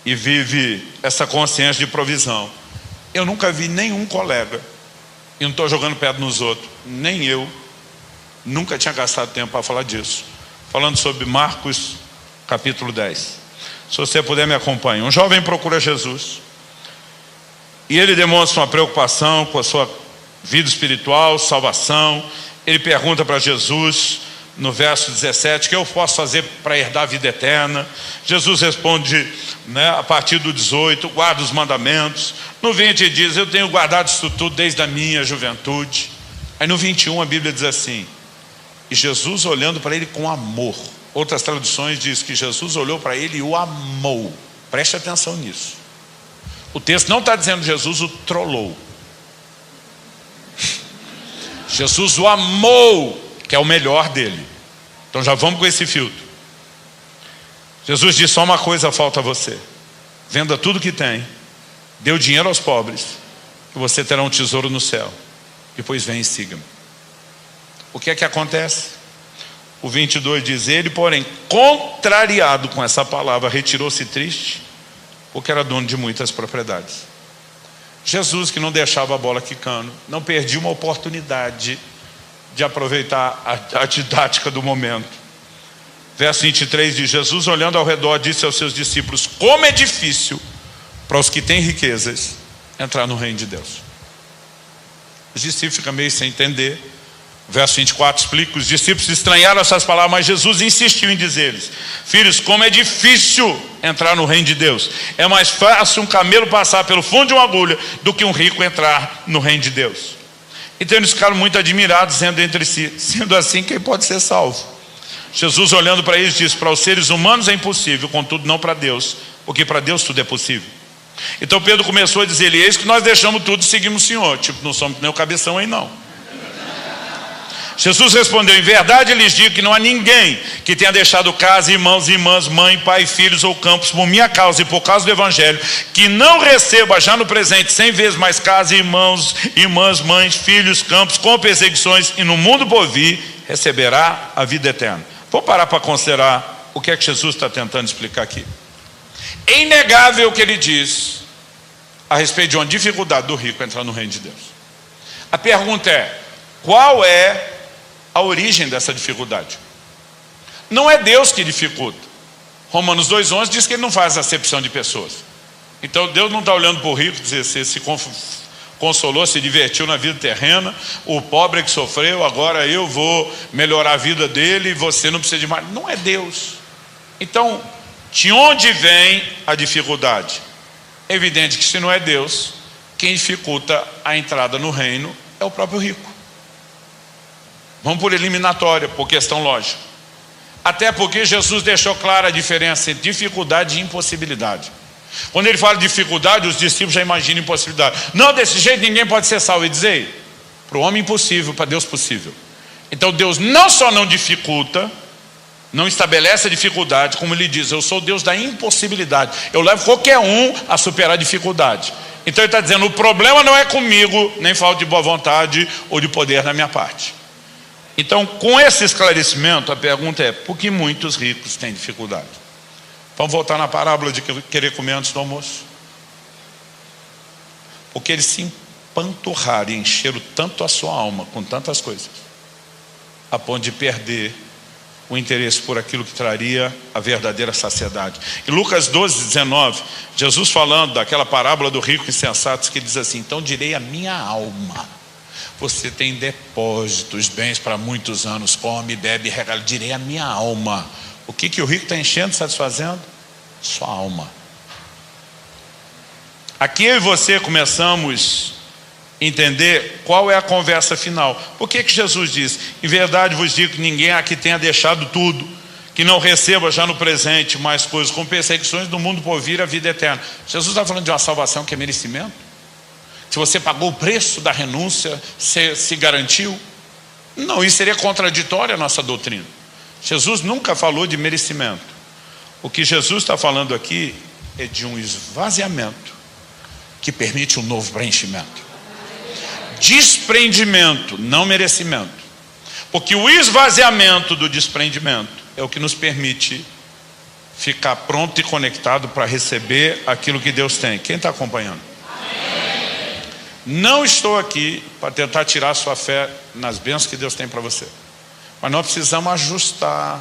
e vive essa consciência de provisão. Eu nunca vi nenhum colega, e não estou jogando pedra nos outros, nem eu, nunca tinha gastado tempo para falar disso, falando sobre Marcos capítulo 10. Se você puder me acompanhar. Um jovem procura Jesus e ele demonstra uma preocupação com a sua vida espiritual, salvação, ele pergunta para Jesus, no verso 17, o que eu posso fazer para herdar a vida eterna? Jesus responde, a partir do 18, guarda os mandamentos. No 20 ele diz, eu tenho guardado isso tudo desde a minha juventude. Aí no 21 a Bíblia diz assim, e Jesus olhando para ele com amor. Outras traduções diz que Jesus olhou para ele e o amou. Preste atenção nisso. O texto não está dizendo Jesus o trollou. Jesus o amou, que é o melhor dele. Então já vamos com esse filtro. Jesus disse, só uma coisa falta a você. Venda tudo que tem, dê o dinheiro aos pobres, e você terá um tesouro no céu. Depois vem e siga-me. O que é que acontece? O 22 diz, ele, porém, contrariado com essa palavra, retirou-se triste, porque era dono de muitas propriedades. Jesus, que não deixava a bola quicando, não perdia uma oportunidade de aproveitar a didática do momento. Verso 23 diz, Jesus olhando ao redor disse aos seus discípulos, como é difícil para os que têm riquezas entrar no reino de Deus. Os discípulos ficam meio sem entender. Verso 24 explica, os discípulos estranharam essas palavras, mas Jesus insistiu em dizer-lhes, filhos, como é difícil entrar no reino de Deus. É mais fácil um camelo passar pelo fundo de uma agulha do que um rico entrar no reino de Deus. Então eles ficaram muito admirados, dizendo entre si, sendo assim, quem pode ser salvo? Jesus olhando para eles disse, para os seres humanos é impossível, contudo não para Deus, porque para Deus tudo é possível. Então Pedro começou a dizer, eis que nós deixamos tudo e seguimos o Senhor. Tipo, não somos nem o cabeção aí não. Jesus respondeu, em verdade lhes digo que não há ninguém que tenha deixado casa, irmãos e irmãs, mãe, pai, filhos ou campos por minha causa e por causa do Evangelho, que não receba já no presente 100 vezes mais casa, irmãos, irmãs, mães, filhos, campos, com perseguições, e no mundo por vir receberá a vida eterna. Vamos parar para considerar o que é que Jesus está tentando explicar aqui. É inegável o que ele diz a respeito de uma dificuldade do rico entrar no reino de Deus. A pergunta é, qual é a origem dessa dificuldade? Não é Deus que dificulta. Romanos 2,11 diz que ele não faz acepção de pessoas. Então Deus não está olhando para o rico e dizer, você se consolou, se divertiu na vida terrena, o pobre que sofreu, agora eu vou melhorar a vida dele e você não precisa de mais. Não é Deus. Então, de onde vem a dificuldade? É evidente que se não é Deus, quem dificulta a entrada no reino é o próprio rico. Vamos por eliminatória, por questão lógica. Até porque Jesus deixou clara a diferença entre dificuldade e impossibilidade. Quando ele fala de dificuldade, os discípulos já imaginam impossibilidade. Não, desse jeito ninguém pode ser salvo. Ele diz, para o homem impossível, para Deus possível. Então Deus não só não dificulta, não estabelece a dificuldade, como ele diz, eu sou o Deus da impossibilidade. Eu levo qualquer um a superar a dificuldade. Então ele está dizendo, o problema não é comigo, nem falta de boa vontade ou de poder da minha parte. Então, com esse esclarecimento, a pergunta é, por que muitos ricos têm dificuldade? Vamos voltar na parábola de querer comer antes do almoço. Porque eles se empanturraram e encheram tanto a sua alma com tantas coisas, a ponto de perder o interesse por aquilo que traria a verdadeira saciedade. Em Lucas 12:19, Jesus falando daquela parábola do rico insensato, que diz assim, então direi a minha alma, você tem depósitos, bens para muitos anos, come, bebe, regala. Direi a minha alma. O que o rico está enchendo, satisfazendo? Sua alma. Aqui eu e você começamos a entender qual é a conversa final. Por que Jesus diz, em verdade vos digo que ninguém aqui tenha deixado tudo, que não receba já no presente mais coisas, com perseguições do mundo por vir a vida eterna. Jesus está falando de uma salvação que é merecimento? Se você pagou o preço da renúncia, você se garantiu? Não, isso seria contraditório à nossa doutrina. Jesus nunca falou de merecimento. O que Jesus está falando aqui é de um esvaziamento que permite um novo preenchimento. Desprendimento, não merecimento. Porque o esvaziamento do desprendimento é o que nos permite ficar pronto e conectado para receber aquilo que Deus tem. Quem está acompanhando? Não estou aqui para tentar tirar sua fé nas bênçãos que Deus tem para você. Mas nós precisamos ajustar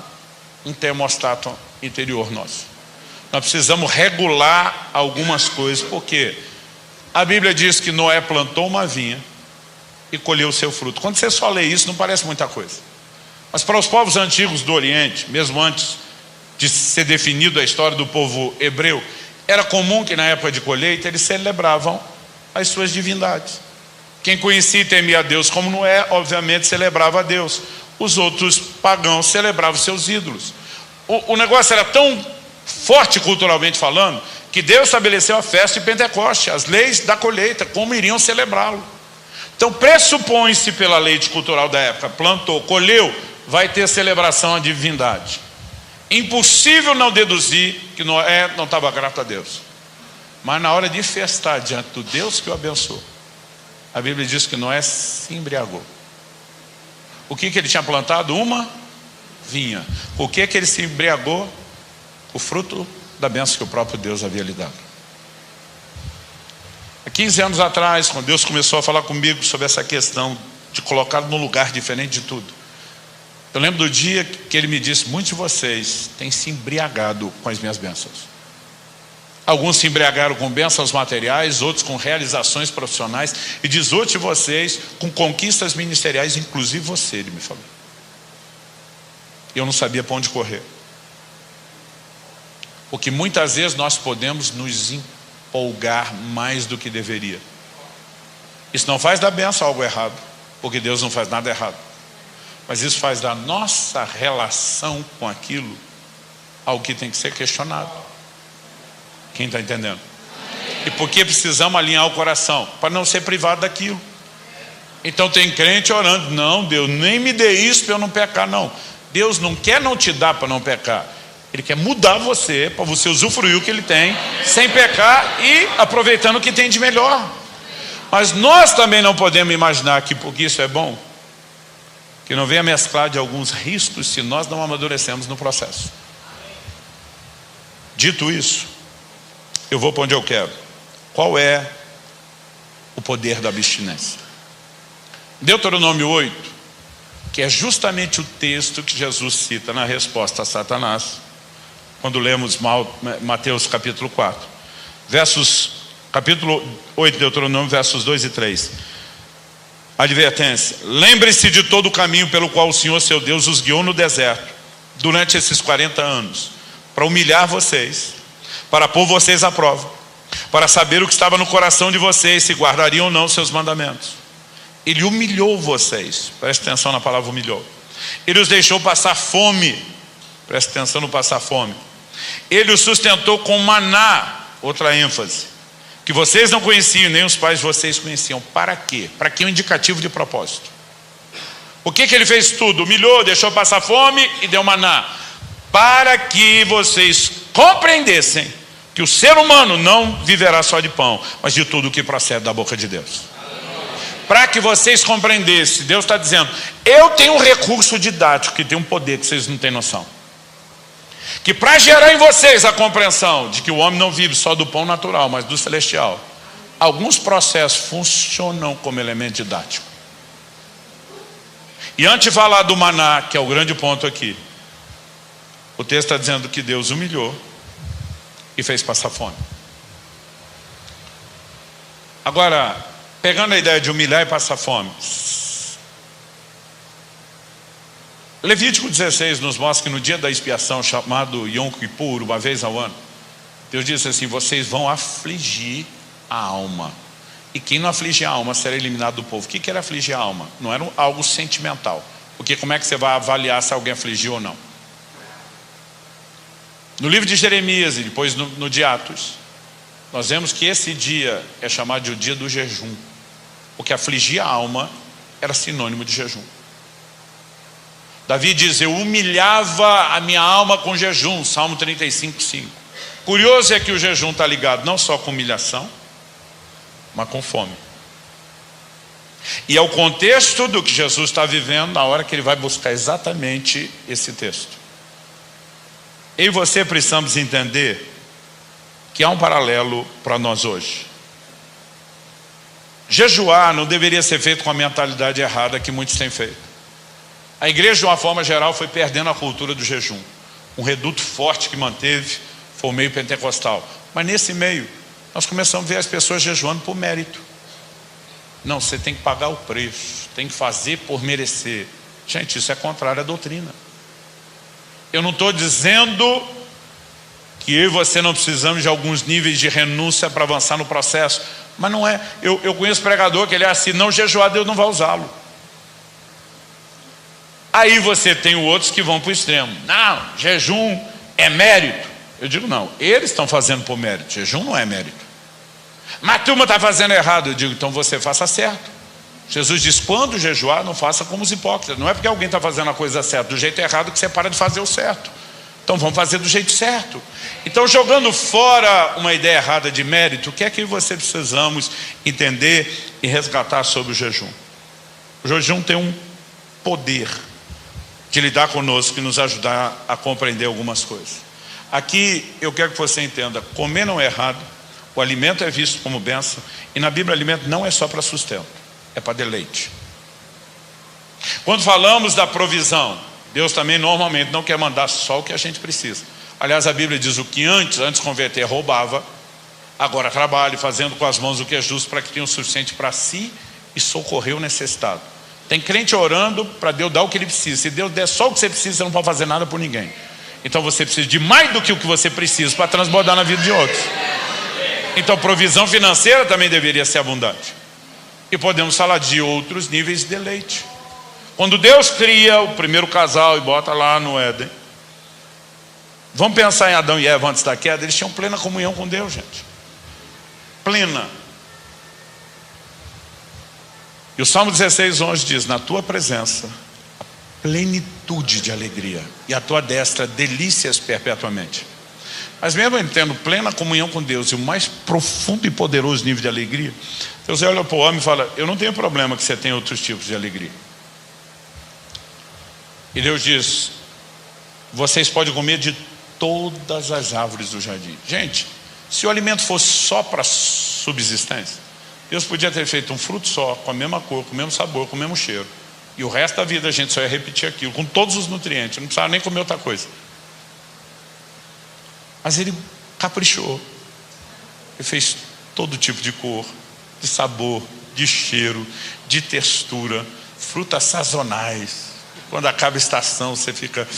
um termostato interior nosso. Nós precisamos regular algumas coisas. Porque a Bíblia diz que Noé plantou uma vinha e colher o seu fruto. Quando você só lê isso, não parece muita coisa. Mas para os povos antigos do Oriente, mesmo antes de ser definido a história do povo hebreu, era comum que na época de colheita eles celebravam as suas divindades. Quem conhecia e temia a Deus como Noé, obviamente celebrava a Deus. Os outros pagãos celebravam seus ídolos. O negócio era tão forte culturalmente falando, que Deus estabeleceu a festa de Pentecoste, as leis da colheita, como iriam celebrá-lo. Então pressupõe-se pela lei cultural da época, plantou, colheu, vai ter celebração à divindade. Impossível não deduzir que Noé não estava grato a Deus. Mas na hora de festar diante do Deus que o abençoou, a Bíblia diz que Noé se embriagou. O que ele tinha plantado? Uma vinha. O que ele se embriagou? O fruto da bênção que o próprio Deus havia lhe dado. Há 15 anos atrás, quando Deus começou a falar comigo sobre essa questão de colocar num lugar diferente de tudo, eu lembro do dia que ele me disse: muitos de vocês têm se embriagado com as minhas bênçãos. Alguns se embriagaram com bênçãos materiais, outros com realizações profissionais, e diz outros de vocês com conquistas ministeriais, inclusive você, ele me falou. Eu não sabia para onde correr. Porque muitas vezes nós podemos nos empolgar mais do que deveria. Isso não faz da bênção algo errado, porque Deus não faz nada errado. Mas isso faz da nossa relação com aquilo algo que tem que ser questionado. Quem está entendendo? E por que precisamos alinhar o coração? Para não ser privado daquilo. Então tem crente orando: não, Deus, nem me dê isso para eu não pecar. Não, Deus não quer não te dar para não pecar. Ele quer mudar você, para você usufruir o que Ele tem, sem pecar e aproveitando o que tem de melhor. Mas nós também não podemos imaginar que porque isso é bom, que não venha mesclar de alguns riscos se nós não amadurecemos no processo. Dito isso, eu vou para onde eu quero. Qual é o poder da abstinência? Deuteronômio 8, que é justamente o texto que Jesus cita na resposta a Satanás, quando lemos Mateus capítulo 4. Capítulo 8, Deuteronômio, versos 2 e 3. Advertência: lembre-se de todo o caminho pelo qual o Senhor seu Deus os guiou no deserto, durante esses 40 anos, para humilhar vocês, para pôr vocês à prova, para saber o que estava no coração de vocês, se guardariam ou não os seus mandamentos. Ele humilhou vocês, preste atenção na palavra humilhou. Ele os deixou passar fome, preste atenção no passar fome. Ele os sustentou com maná, outra ênfase, que vocês não conheciam, nem os pais de vocês conheciam. Para quê? Para que um indicativo de propósito. O que ele fez tudo? Humilhou, deixou passar fome e deu maná. Para que vocês compreendessem que o ser humano não viverá só de pão, mas de tudo o que procede da boca de Deus. Para que vocês compreendessem, Deus está dizendo: eu tenho um recurso didático que tem um poder que vocês não têm noção. Que para gerar em vocês a compreensão de que o homem não vive só do pão natural, mas do celestial, alguns processos funcionam como elemento didático. E antes de falar do maná, que é o grande ponto aqui, o texto está dizendo que Deus humilhou e fez passar fome. Agora, pegando a ideia de humilhar e passar fome, Levítico 16 nos mostra que no dia da expiação, chamado Yom Kippur, uma vez ao ano, Deus disse assim: vocês vão afligir a alma, e quem não afligir a alma será eliminado do povo. O que era afligir a alma? Não era algo sentimental, porque como é que você vai avaliar se alguém afligiu ou não? No livro de Jeremias e depois no de Atos, nós vemos que esse dia é chamado de o dia do jejum, porque afligir a alma era sinônimo de jejum. Davi diz: eu humilhava a minha alma com jejum, Salmo 35, 5. Curioso é que o jejum está ligado não só com humilhação, mas com fome. E é o contexto do que Jesus está vivendo na hora que ele vai buscar exatamente esse texto. Eu e você precisamos entender que há um paralelo para nós hoje. Jejuar não deveria ser feito com a mentalidade errada que muitos têm feito. A igreja, de uma forma geral, foi perdendo a cultura do jejum. Um reduto forte que manteve foi o meio pentecostal. Mas nesse meio, nós começamos a ver as pessoas jejuando por mérito. Não, você tem que pagar o preço, tem que fazer por merecer. Gente, isso é contrário à doutrina. Eu não estou dizendo que eu e você não precisamos de alguns níveis de renúncia para avançar no processo, mas não é. Eu conheço pregador que ele é assim: não jejuar, Deus não vai usá-lo. Aí você tem outros que vão para o extremo: não, jejum é mérito. Eu digo: não, eles estão fazendo por mérito, jejum não é mérito. Mas a turma está fazendo errado. Eu digo: então você faça certo. Jesus diz: quando jejuar, não faça como os hipócritas. Não é porque alguém está fazendo a coisa certa do jeito errado que você para de fazer o certo. Então vamos fazer do jeito certo. Então, jogando fora uma ideia errada de mérito, o que é que você precisamos entender e resgatar sobre o jejum? O jejum tem um poder de lidar conosco e nos ajudar a compreender algumas coisas. Aqui eu quero que você entenda: comer não é errado, o alimento é visto como bênção, e na Bíblia alimento não é só para sustento, é para deleite. Quando falamos da provisão, Deus também normalmente não quer mandar só o que a gente precisa. Aliás, a Bíblia diz: o que antes de converter roubava, agora trabalha fazendo com as mãos o que é justo, para que tenha o suficiente para si e socorrer o necessitado. Tem crente orando para Deus dar o que ele precisa. Se Deus der só o que você precisa, você não pode fazer nada por ninguém. Então você precisa de mais do que o que você precisa para transbordar na vida de outros. Então provisão financeira também deveria ser abundante. E podemos falar de outros níveis de deleite. Quando Deus cria o primeiro casal e bota lá no Éden, vamos pensar em Adão e Eva antes da queda. Eles tinham plena comunhão com Deus, gente. Plena. E o Salmo 16:11 diz: na tua presença, plenitude de alegria, e a tua destra, delícias perpetuamente. Mas mesmo ele tendo plena comunhão com Deus e o mais profundo e poderoso nível de alegria, Deus olha para o homem e fala: eu não tenho problema que você tenha outros tipos de alegria. E Deus diz: vocês podem comer de todas as árvores do jardim. Gente, se o alimento fosse só para subsistência, Deus podia ter feito um fruto só, com a mesma cor, com o mesmo sabor, com o mesmo cheiro, e o resto da vida a gente só ia repetir aquilo, com todos os nutrientes, não precisava nem comer outra coisa. Mas ele caprichou. Ele fez todo tipo de cor, de sabor, de cheiro, de textura, frutas sazonais. Quando acaba a estação, você fica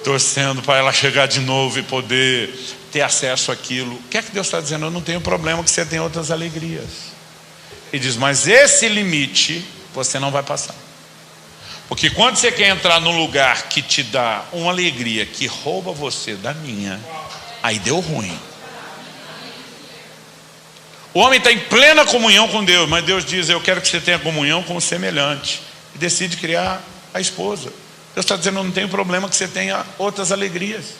torcendo para ela chegar de novo e poder ter acesso àquilo. O que é que Deus está dizendo? Eu não tenho problema que você tenha outras alegrias. Ele diz: mas esse limite você não vai passar. Porque quando você quer entrar num lugar que te dá uma alegria que rouba você da minha, aí deu ruim. O homem está em plena comunhão com Deus, mas Deus diz: eu quero que você tenha comunhão com o semelhante. E decide criar a esposa. Deus está dizendo: eu não tenho problema que você tenha outras alegrias,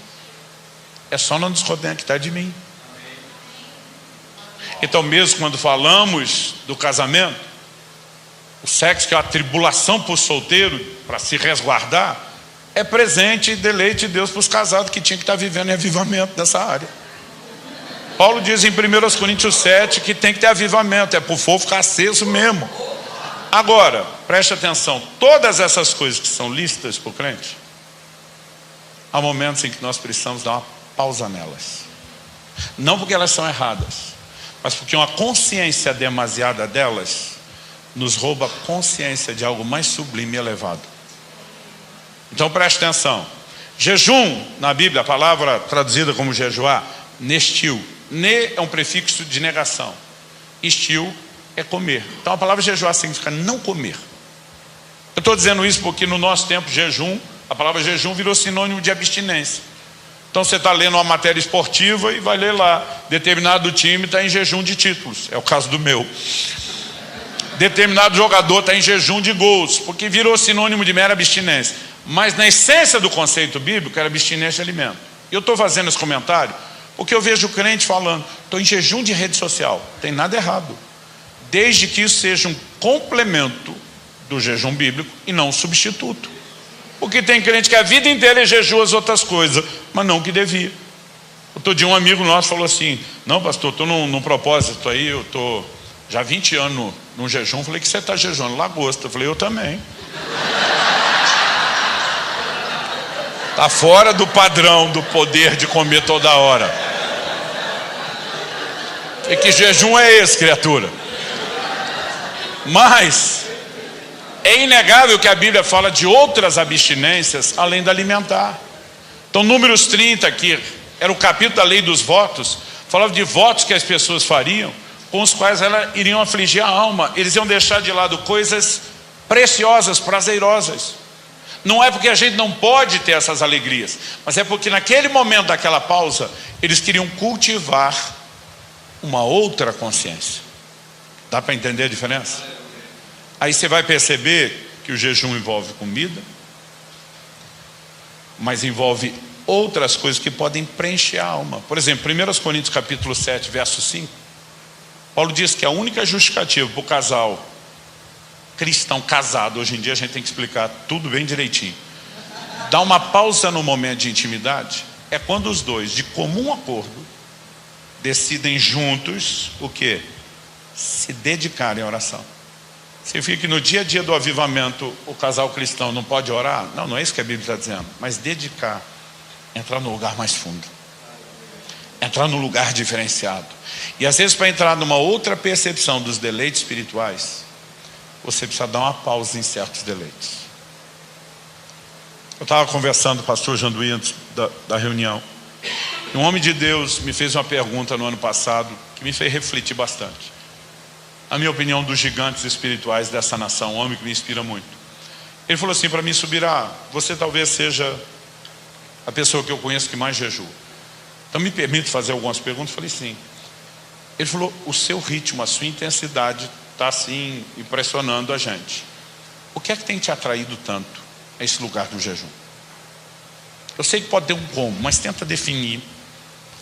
é só não desconectar de mim. Então, mesmo quando falamos do casamento, o sexo, que é a tribulação para o solteiro, para se resguardar, é presente e deleite de Deus para os casados que tinham que estar vivendo em avivamento nessa área. Paulo diz em 1 Coríntios 7 que tem que ter avivamento, é para o fogo ficar aceso mesmo. Agora, preste atenção: todas essas coisas que são listas para o crente, há momentos em que nós precisamos dar uma pausa nelas. Não porque elas são erradas, mas porque uma consciência demasiada delas nos rouba a consciência de algo mais sublime e elevado. Então preste atenção: jejum, na Bíblia, a palavra traduzida como jejuar, nestil. Ne é um prefixo de negação, estil é comer. Então a palavra jejuar significa não comer. Eu estou dizendo isso porque no nosso tempo jejum, a palavra jejum virou sinônimo de abstinência. Então você está lendo uma matéria esportiva e vai ler lá: determinado time está em jejum de títulos. É o caso do meu. Determinado jogador está em jejum de gols, porque virou sinônimo de mera abstinência. Mas na essência do conceito bíblico era abstinência de alimento. E eu estou fazendo esse comentário porque eu vejo crente falando: estou em jejum de rede social. Tem nada errado, desde que isso seja um complemento do jejum bíblico e não um substituto. Porque tem crente que a vida inteira jejua as outras coisas, mas não o que devia. Outro dia um amigo nosso falou assim: não, pastor, estou num propósito aí, eu estou já 20 anos num jejum. Eu falei: que você está jejuando? Lagosta. Eu falei: eu também. Está fora do padrão do poder de comer toda hora. E que jejum é esse, criatura? Mas é inegável que a Bíblia fala de outras abstinências além da alimentar. Então, Números 30, que era o capítulo da lei dos votos, falava de votos que as pessoas fariam, com os quais elas iriam afligir a alma. Eles iam deixar de lado coisas preciosas, prazerosas. Não é porque a gente não pode ter essas alegrias, mas é porque naquele momento daquela pausa, eles queriam cultivar uma outra consciência. Dá para entender a diferença? Aí você vai perceber que o jejum envolve comida, mas envolve outras coisas que podem preencher a alma. Por exemplo, 1 Coríntios capítulo 7, verso 5, Paulo diz que a única justificativa para o casal cristão casado, hoje em dia a gente tem que explicar tudo bem direitinho, dar uma pausa no momento de intimidade, é quando os dois, de comum acordo, decidem juntos o quê? Se dedicarem à oração. Significa que no dia a dia do avivamento o casal cristão não pode orar? Não, não é isso que a Bíblia está dizendo. Mas dedicar, entrar no lugar mais fundo, entrar no lugar diferenciado. E às vezes, para entrar numa outra percepção dos deleites espirituais, você precisa dar uma pausa em certos deleites. Eu estava conversando com o pastor Janduí antes da reunião, e um homem de Deus me fez uma pergunta no ano passado que me fez refletir bastante. A minha opinião dos gigantes espirituais dessa nação, um homem que me inspira muito. Ele falou assim para mim: Subirá, você talvez seja a pessoa que eu conheço que mais jejua. Então me permite fazer algumas perguntas? Eu falei sim. Ele falou: o seu ritmo, a sua intensidade está assim impressionando a gente. O que é que tem te atraído tanto a esse lugar do jejum? Eu sei que pode ter um como, mas tenta definir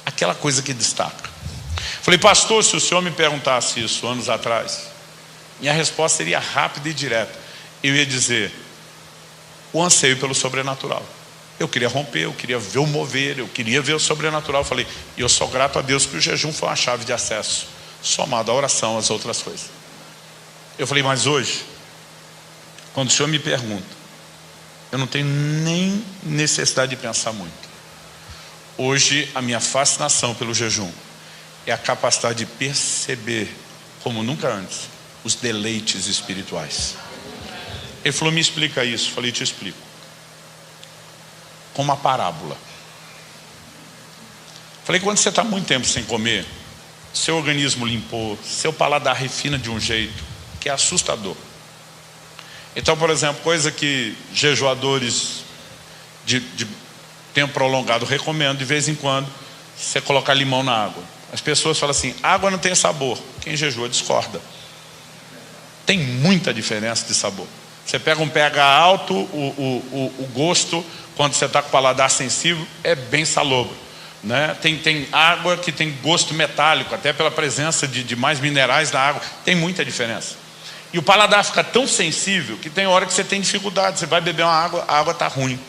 aquela coisa que destaca. Falei: pastor, se o senhor me perguntasse isso anos atrás, minha resposta seria rápida e direta. Eu ia dizer: o anseio pelo sobrenatural. Eu queria romper, eu queria ver o mover, eu queria ver o sobrenatural. Eu falei: e eu sou grato a Deus que o jejum foi uma chave de acesso, somado à oração, às outras coisas. Eu falei: mas hoje, quando o senhor me pergunta, eu não tenho nem necessidade de pensar muito. Hoje, a minha fascinação pelo jejum é a capacidade de perceber, como nunca antes, os deleites espirituais. Ele falou: me explica isso. Eu falei: te explico. Com uma parábola. Falei: quando você está muito tempo sem comer, seu organismo limpou, seu paladar refina de um jeito que é assustador. Então, por exemplo, coisa que jejuadores de tempo prolongado recomendam, de vez em quando, você colocar limão na água. As pessoas falam assim: água não tem sabor. Quem jejua discorda. Tem muita diferença de sabor. Você pega um pH alto, o gosto, quando você está com o paladar sensível, é bem salobro, né? Tem água que tem gosto metálico, até pela presença de mais minerais na água. Tem muita diferença. E o paladar fica tão sensível que tem hora que você tem dificuldade. Você vai beber uma água, a água está ruim.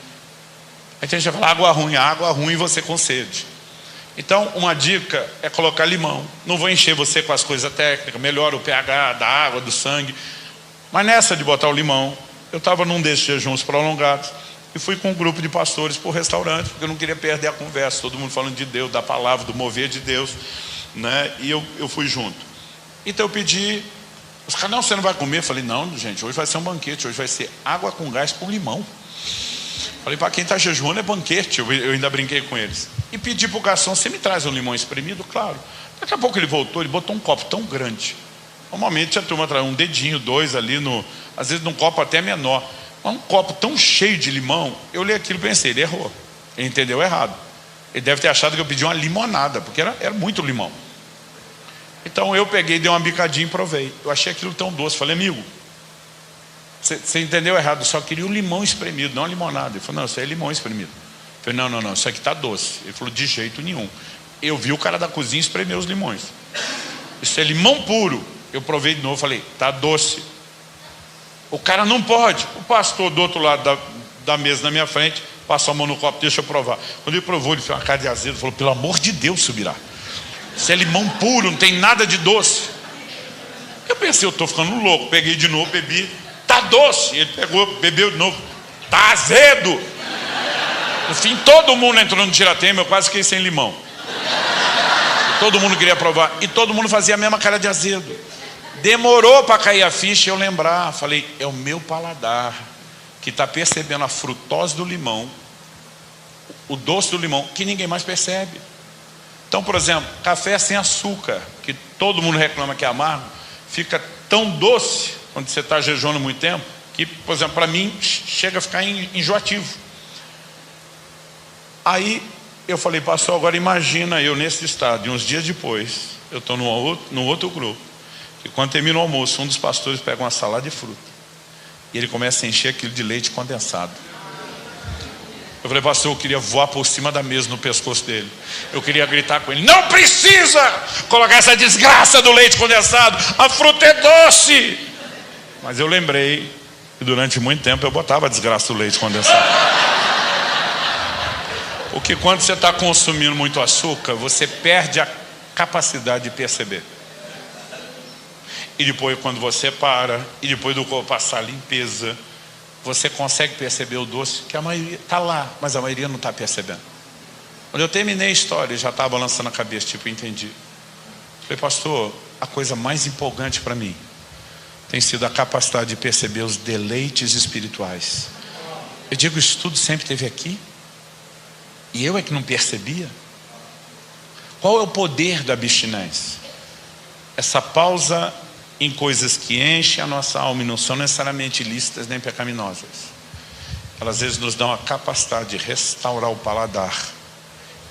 Aí tem gente que fala: água ruim, você com sede. Então, uma dica é colocar limão. Não vou encher você com as coisas técnicas, melhora o pH da água, do sangue. Mas nessa de botar o limão, eu estava num desses jejuns prolongados e fui com um grupo de pastores para o restaurante, porque eu não queria perder a conversa, todo mundo falando de Deus, da palavra, do mover de Deus, né? E eu fui junto. Então eu pedi. Os caras: não, você não vai comer? Eu falei: não, gente, hoje vai ser um banquete, hoje vai ser água com gás com limão. Falei: para quem está jejuando é banquete. Eu ainda brinquei com eles. E pedi para o garçom: você me traz um limão espremido? Claro. Daqui a pouco ele voltou, ele botou um copo tão grande. Normalmente a turma traz um dedinho, dois ali, às vezes num copo até menor. Mas um copo tão cheio de limão, eu olhei aquilo e pensei: ele errou. Ele entendeu errado. Ele deve ter achado que eu pedi uma limonada, porque era muito limão. Então eu peguei, dei uma bicadinha e provei. Eu achei aquilo tão doce. Falei: amigo, você entendeu errado, eu só queria o limão espremido, não a limonada. Ele falou: não, isso aí é limão espremido. Eu falei: não, isso aqui está doce. Ele falou: de jeito nenhum. Eu vi o cara da cozinha espremer os limões. Isso é limão puro. Eu provei de novo, falei: está doce. O cara: não pode. O pastor do outro lado da mesa na minha frente passou a mão no copo: deixa eu provar. Quando ele provou, ele fez uma cara de azedo, falou: pelo amor de Deus, Subirá, isso é limão puro, não tem nada de doce. Eu pensei: eu estou ficando louco. Peguei de novo, bebi: tá doce. Ele pegou, bebeu de novo: tá azedo. No fim, todo mundo entrou no tiratema, eu quase fiquei sem limão. Todo mundo queria provar, e todo mundo fazia a mesma cara de azedo. Demorou para cair a ficha e eu lembrar. Falei, é o meu paladar que está percebendo a frutose do limão, o doce do limão, que ninguém mais percebe. Então, por exemplo, café sem açúcar, que todo mundo reclama que é amargo, fica tão doce quando você está jejuando muito tempo, que, por exemplo, para mim, chega a ficar enjoativo. Aí eu falei, pastor, agora imagina eu nesse estado, e uns dias depois, eu estou num outro grupo, que quando termina o almoço, um dos pastores pega uma salada de fruta, e ele começa a encher aquilo de leite condensado. Eu falei, pastor, eu queria voar por cima da mesa no pescoço dele. Eu queria gritar com ele, não precisa colocar essa desgraça do leite condensado, a fruta é doce. Mas eu lembrei que durante muito tempo eu botava a desgraça do leite condensado. Porque quando você está consumindo muito açúcar, você perde a capacidade de perceber. E depois, quando você para, e depois do corpo passar a limpeza, você consegue perceber o doce, que a maioria está lá, mas a maioria não está percebendo. Quando eu terminei a história, já estava balançando a cabeça, tipo, entendi. Falei, pastor, a coisa mais empolgante para mim tem sido a capacidade de perceber os deleites espirituais. Eu digo, isso tudo sempre esteve aqui? E eu é que não percebia? Qual é o poder da abstinência? Essa pausa em coisas que enchem a nossa alma e não são necessariamente ilícitas nem pecaminosas. Elas às vezes nos dão a capacidade de restaurar o paladar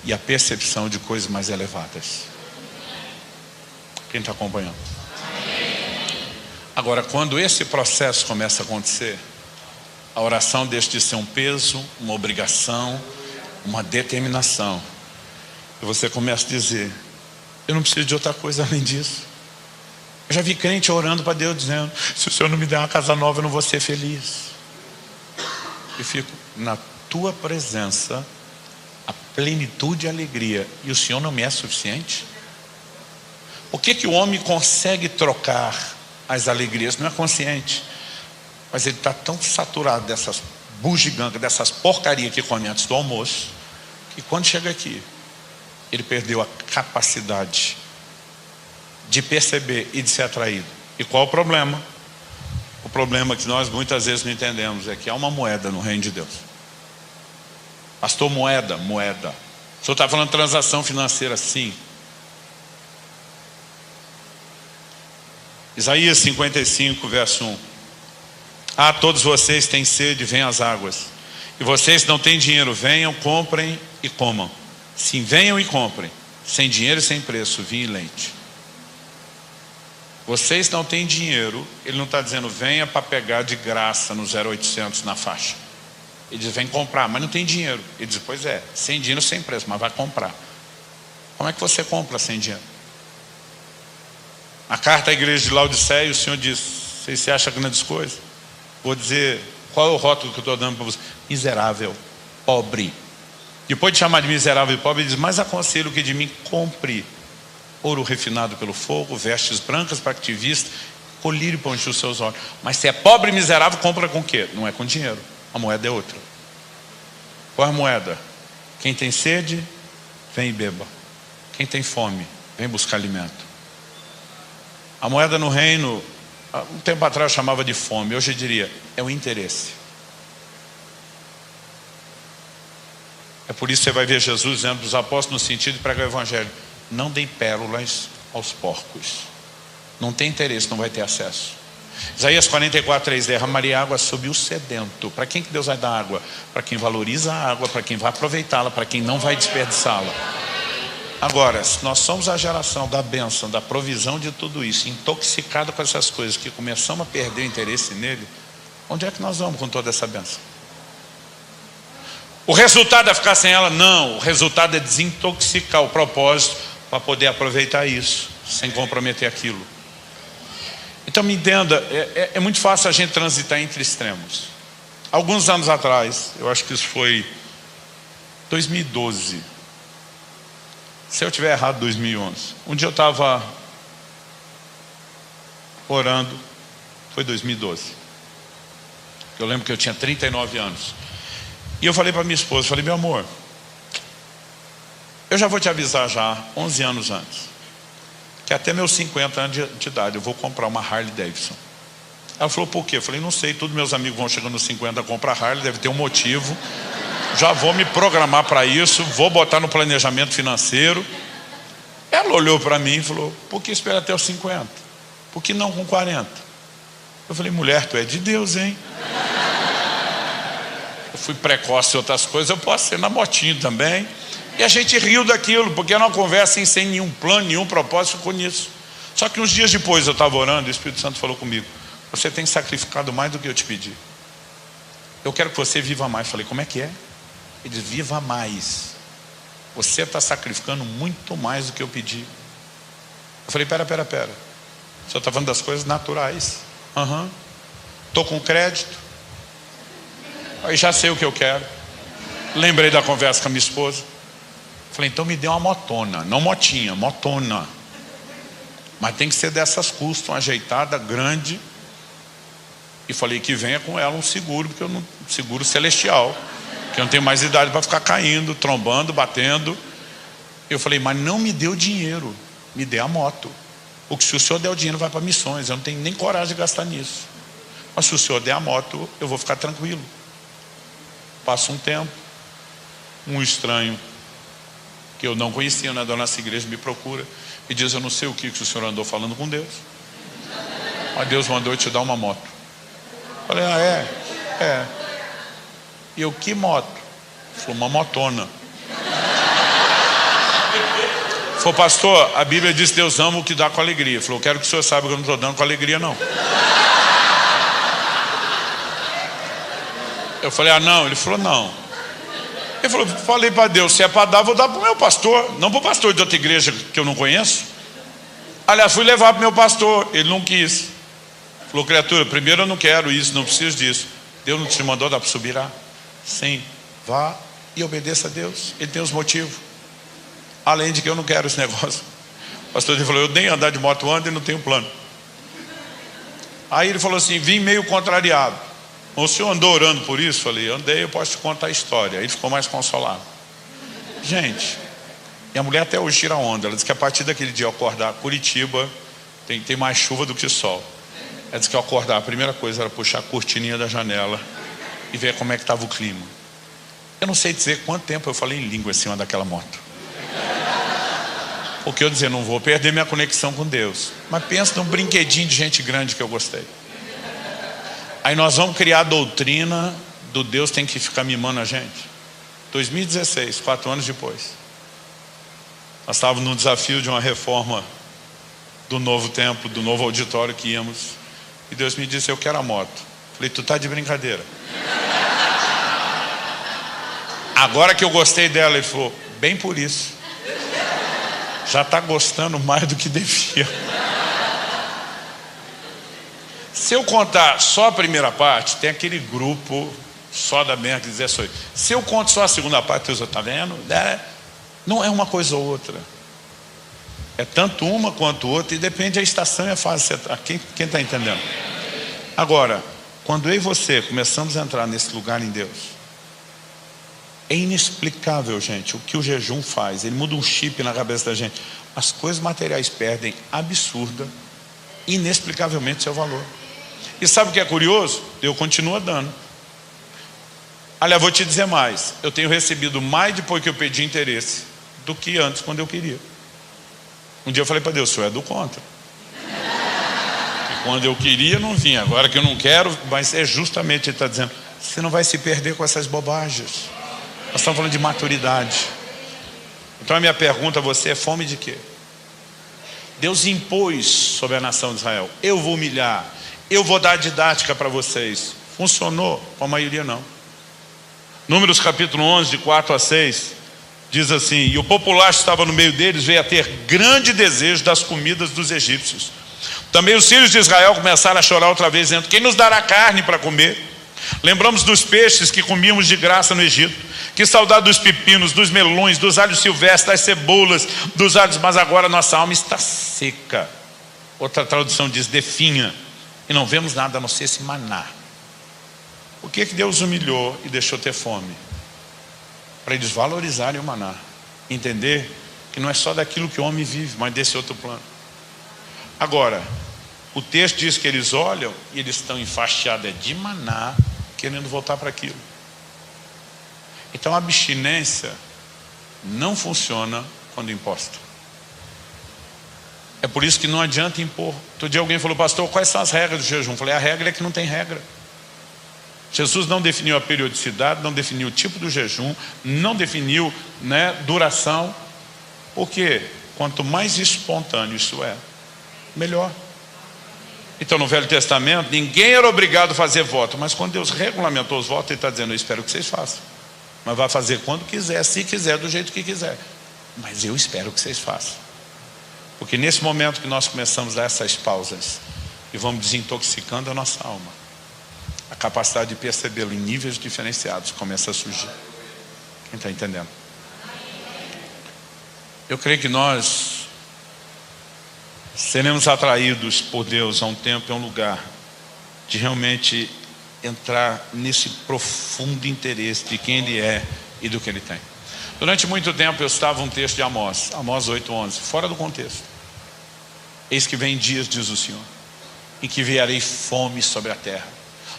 e a percepção de coisas mais elevadas. Quem está acompanhando? Agora, quando esse processo começa a acontecer, a oração deixa de ser um peso, uma obrigação, uma determinação. E você começa a dizer, eu não preciso de outra coisa além disso. Eu já vi crente orando para Deus dizendo, se o Senhor não me der uma casa nova, eu não vou ser feliz. E fico, na tua presença, a plenitude e a alegria, e o Senhor não me é suficiente? Por que o homem consegue trocar as alegrias? Não é consciente, mas ele está tão saturado dessas bugigangas, dessas porcarias que come antes do almoço, que quando chega aqui, ele perdeu a capacidade de perceber e de ser atraído. E qual o problema? O problema que nós muitas vezes não entendemos é que há uma moeda no reino de Deus. Pastor, moeda. O senhor está falando de transação financeira? Sim. Isaías 55, verso 1. Ah, todos vocês têm sede, venham às águas. E vocês não têm dinheiro, venham, comprem e comam. Sim, venham e comprem, sem dinheiro e sem preço, vinho e leite. Vocês não têm dinheiro, ele não está dizendo venha para pegar de graça no 0800 na faixa. Ele diz vem comprar, mas não tem dinheiro. Ele diz, pois é, sem dinheiro, sem preço, mas vai comprar. Como é que você compra sem dinheiro? A carta à igreja de Laodiceia, o Senhor diz, você acha grandes coisas? Vou dizer, qual é o rótulo que eu estou dando para você? Miserável, pobre. Depois de chamar de miserável e pobre, ele diz, mas aconselho que de mim compre ouro refinado pelo fogo, vestes brancas para que te vista, colírio para encher os seus olhos. Mas se é pobre e miserável, compra com o quê? Não é com dinheiro, a moeda é outra. Qual é a moeda? Quem tem sede, vem e beba. Quem tem fome, vem buscar alimento. A moeda no reino, um tempo atrás eu chamava de fome, hoje eu diria, é o interesse. É por isso que você vai ver Jesus dizendo para os apóstolos no sentido de pregar o evangelho, não deem pérolas aos porcos. Não tem interesse, não vai ter acesso. Isaías 44:3, derramaria água sobre o sedento. Para quem que Deus vai dar água? Para quem valoriza a água, para quem vai aproveitá-la, para quem não vai desperdiçá-la. Agora, se nós somos a geração da bênção, da provisão de tudo isso, intoxicado com essas coisas, que começamos a perder o interesse nele, onde é que nós vamos com toda essa bênção? O resultado é ficar sem ela? Não, o resultado é desintoxicar o propósito para poder aproveitar isso, sem comprometer aquilo. Então me entenda, é muito fácil a gente transitar entre extremos. Alguns anos atrás, eu acho que isso foi 2012, se eu tiver errado, 2011. Um dia eu estava orando, foi 2012. Eu lembro que eu tinha 39 anos. E eu falei para minha esposa, falei, meu amor, eu já vou te avisar já, 11 anos antes. que até meus 50 anos de idade eu vou comprar uma Harley Davidson. Ela falou, por quê? Eu falei, não sei, todos meus amigos vão chegando nos 50 a comprar Harley, deve ter um motivo. Já vou me programar para isso, vou botar no planejamento financeiro. Ela olhou para mim e falou, por que esperar até os 50? Por que não com 40? Eu falei, mulher, tu é de Deus, hein? Eu fui precoce em outras coisas, eu posso ser na motinho também. E a gente riu daquilo, porque era uma conversa sem nenhum plano, nenhum propósito, ficou nisso. Só que uns dias depois eu estava orando e o Espírito Santo falou comigo, você tem sacrificado mais do que eu te pedi. Eu quero que você viva mais. Eu falei, como é que é? Ele diz, viva mais. Você está sacrificando muito mais do que eu pedi. Eu falei, pera. O senhor está falando das coisas naturais. Estou com crédito. Aí já sei o que eu quero. Lembrei da conversa com a minha esposa. Falei, então me dê uma motona. Não motinha, motona. Mas tem que ser dessas custom, ajeitada, grande. E falei que venha com ela um seguro, porque eu não, seguro celestial, que eu não tenho mais idade para ficar caindo, trombando, batendo. Eu falei, mas não me dê o dinheiro, me dê a moto. Porque se o senhor der o dinheiro vai para missões, eu não tenho nem coragem de gastar nisso. Mas se o senhor der a moto, eu vou ficar tranquilo. Passa um tempo, um estranho que eu não conhecia da nossa igreja me procura e diz, eu não sei o que o senhor andou falando com Deus, mas Deus mandou eu te dar uma moto. Falei, é. E eu, que moto? Falou, uma motona. Falou, pastor, a Bíblia diz que Deus ama o que dá com alegria. Falou, quero que o senhor saiba que eu não estou dando com alegria, não. Eu falei, não. Ele falou, não. Ele falou, falei para Deus, se é para dar, vou dar para o meu pastor, não para o pastor de outra igreja que eu não conheço. Aliás, fui levar para o meu pastor, ele não quis. Falou, criatura, primeiro eu não quero isso, não preciso disso. Deus não te mandou dar para subir lá? Sim, vá e obedeça a Deus, ele tem os motivos. Além de que eu não quero esse negócio. O pastor ele falou, eu nem andar de moto ando e não tenho plano. Aí ele falou assim, vim meio contrariado. O senhor andou orando por isso? Falei, andei, eu posso te contar a história. Aí ele ficou mais consolado. Gente, e a mulher até hoje tira onda. Ela disse que a partir daquele dia eu acordar, Curitiba tem mais chuva do que sol. Ela disse que eu acordar, a primeira coisa era puxar a cortininha da janela e ver como é que estava o clima. Eu não sei dizer quanto tempo eu falei em língua em cima daquela moto. Porque eu dizia, não vou perder minha conexão com Deus. Mas pensa num brinquedinho de gente grande que eu gostei. Aí nós vamos criar a doutrina do Deus tem que ficar mimando a gente. 2016, 4 anos depois. Nós estávamos no desafio de uma reforma do novo templo, do novo auditório que íamos. E Deus me disse, eu quero a moto. Falei, tu tá de brincadeira. Agora que eu gostei dela, ele falou, bem por isso. Já está gostando mais do que devia. Se eu contar só a primeira parte, tem aquele grupo só da Benha que diz isso. Se eu conto só a segunda parte, você está vendo? Não é uma coisa ou outra. É tanto uma quanto outra e depende da estação e a fase. Quem está entendendo? Agora, quando eu e você começamos a entrar nesse lugar em Deus, é inexplicável, gente, o que o jejum faz. Ele muda um chip na cabeça da gente. As coisas materiais perdem absurda, inexplicavelmente seu valor. E sabe o que é curioso? Deus continua dando. Aliás, vou te dizer mais. Eu tenho recebido mais depois que eu pedi interesse do que antes, quando eu queria. Um dia eu falei para Deus, o senhor é do contra. E quando eu queria, não vinha. Agora que eu não quero, mas é justamente, ele está dizendo, você não vai se perder com essas bobagens. Nós estamos falando de maturidade. Então a minha pergunta a você é, fome de quê? Deus impôs sobre a nação de Israel, eu vou humilhar, eu vou dar didática para vocês. Funcionou? Com a maioria não. Números capítulo 11, de 4 a 6, diz assim, e o populacho estava no meio deles, veio a ter grande desejo das comidas dos egípcios. Também os filhos de Israel começaram a chorar outra vez, dizendo, quem nos dará carne para comer? Lembramos dos peixes que comíamos de graça no Egito. Que saudade dos pepinos, dos melões, dos alhos silvestres, das cebolas, dos alhos, mas agora nossa alma está seca. Outra tradução diz definha, e não vemos nada a não ser esse maná. Por que Deus humilhou e deixou ter fome? Para eles valorizarem o maná, entender que não é só daquilo que o homem vive, mas desse outro plano. Agora, o texto diz que eles olham e eles estão enfastiados de maná, querendo voltar para aquilo. Então a abstinência não funciona quando imposta. É por isso que não adianta impor. Outro dia alguém falou: pastor, quais são as regras do jejum? Eu falei: a regra é que não tem regra. Jesus não definiu a periodicidade, não definiu o tipo do jejum, não definiu, duração. Porque quanto mais espontâneo isso é, melhor. Então no Velho Testamento ninguém era obrigado a fazer voto, mas quando Deus regulamentou os votos, Ele está dizendo: eu espero que vocês façam, mas vai fazer quando quiser, se quiser, do jeito que quiser, mas eu espero que vocês façam. Porque nesse momento que nós começamos a dar essas pausas e vamos desintoxicando a nossa alma, a capacidade de percebê-lo em níveis diferenciados começa a surgir. Quem está entendendo? Eu creio que nós seremos atraídos por Deus a um tempo e a um lugar de realmente entrar nesse profundo interesse de quem Ele é e do que Ele tem. Durante muito tempo eu estava um texto de Amós 8:11, fora do contexto. Eis que vem dias, diz o Senhor, em que enviarei fome sobre a terra.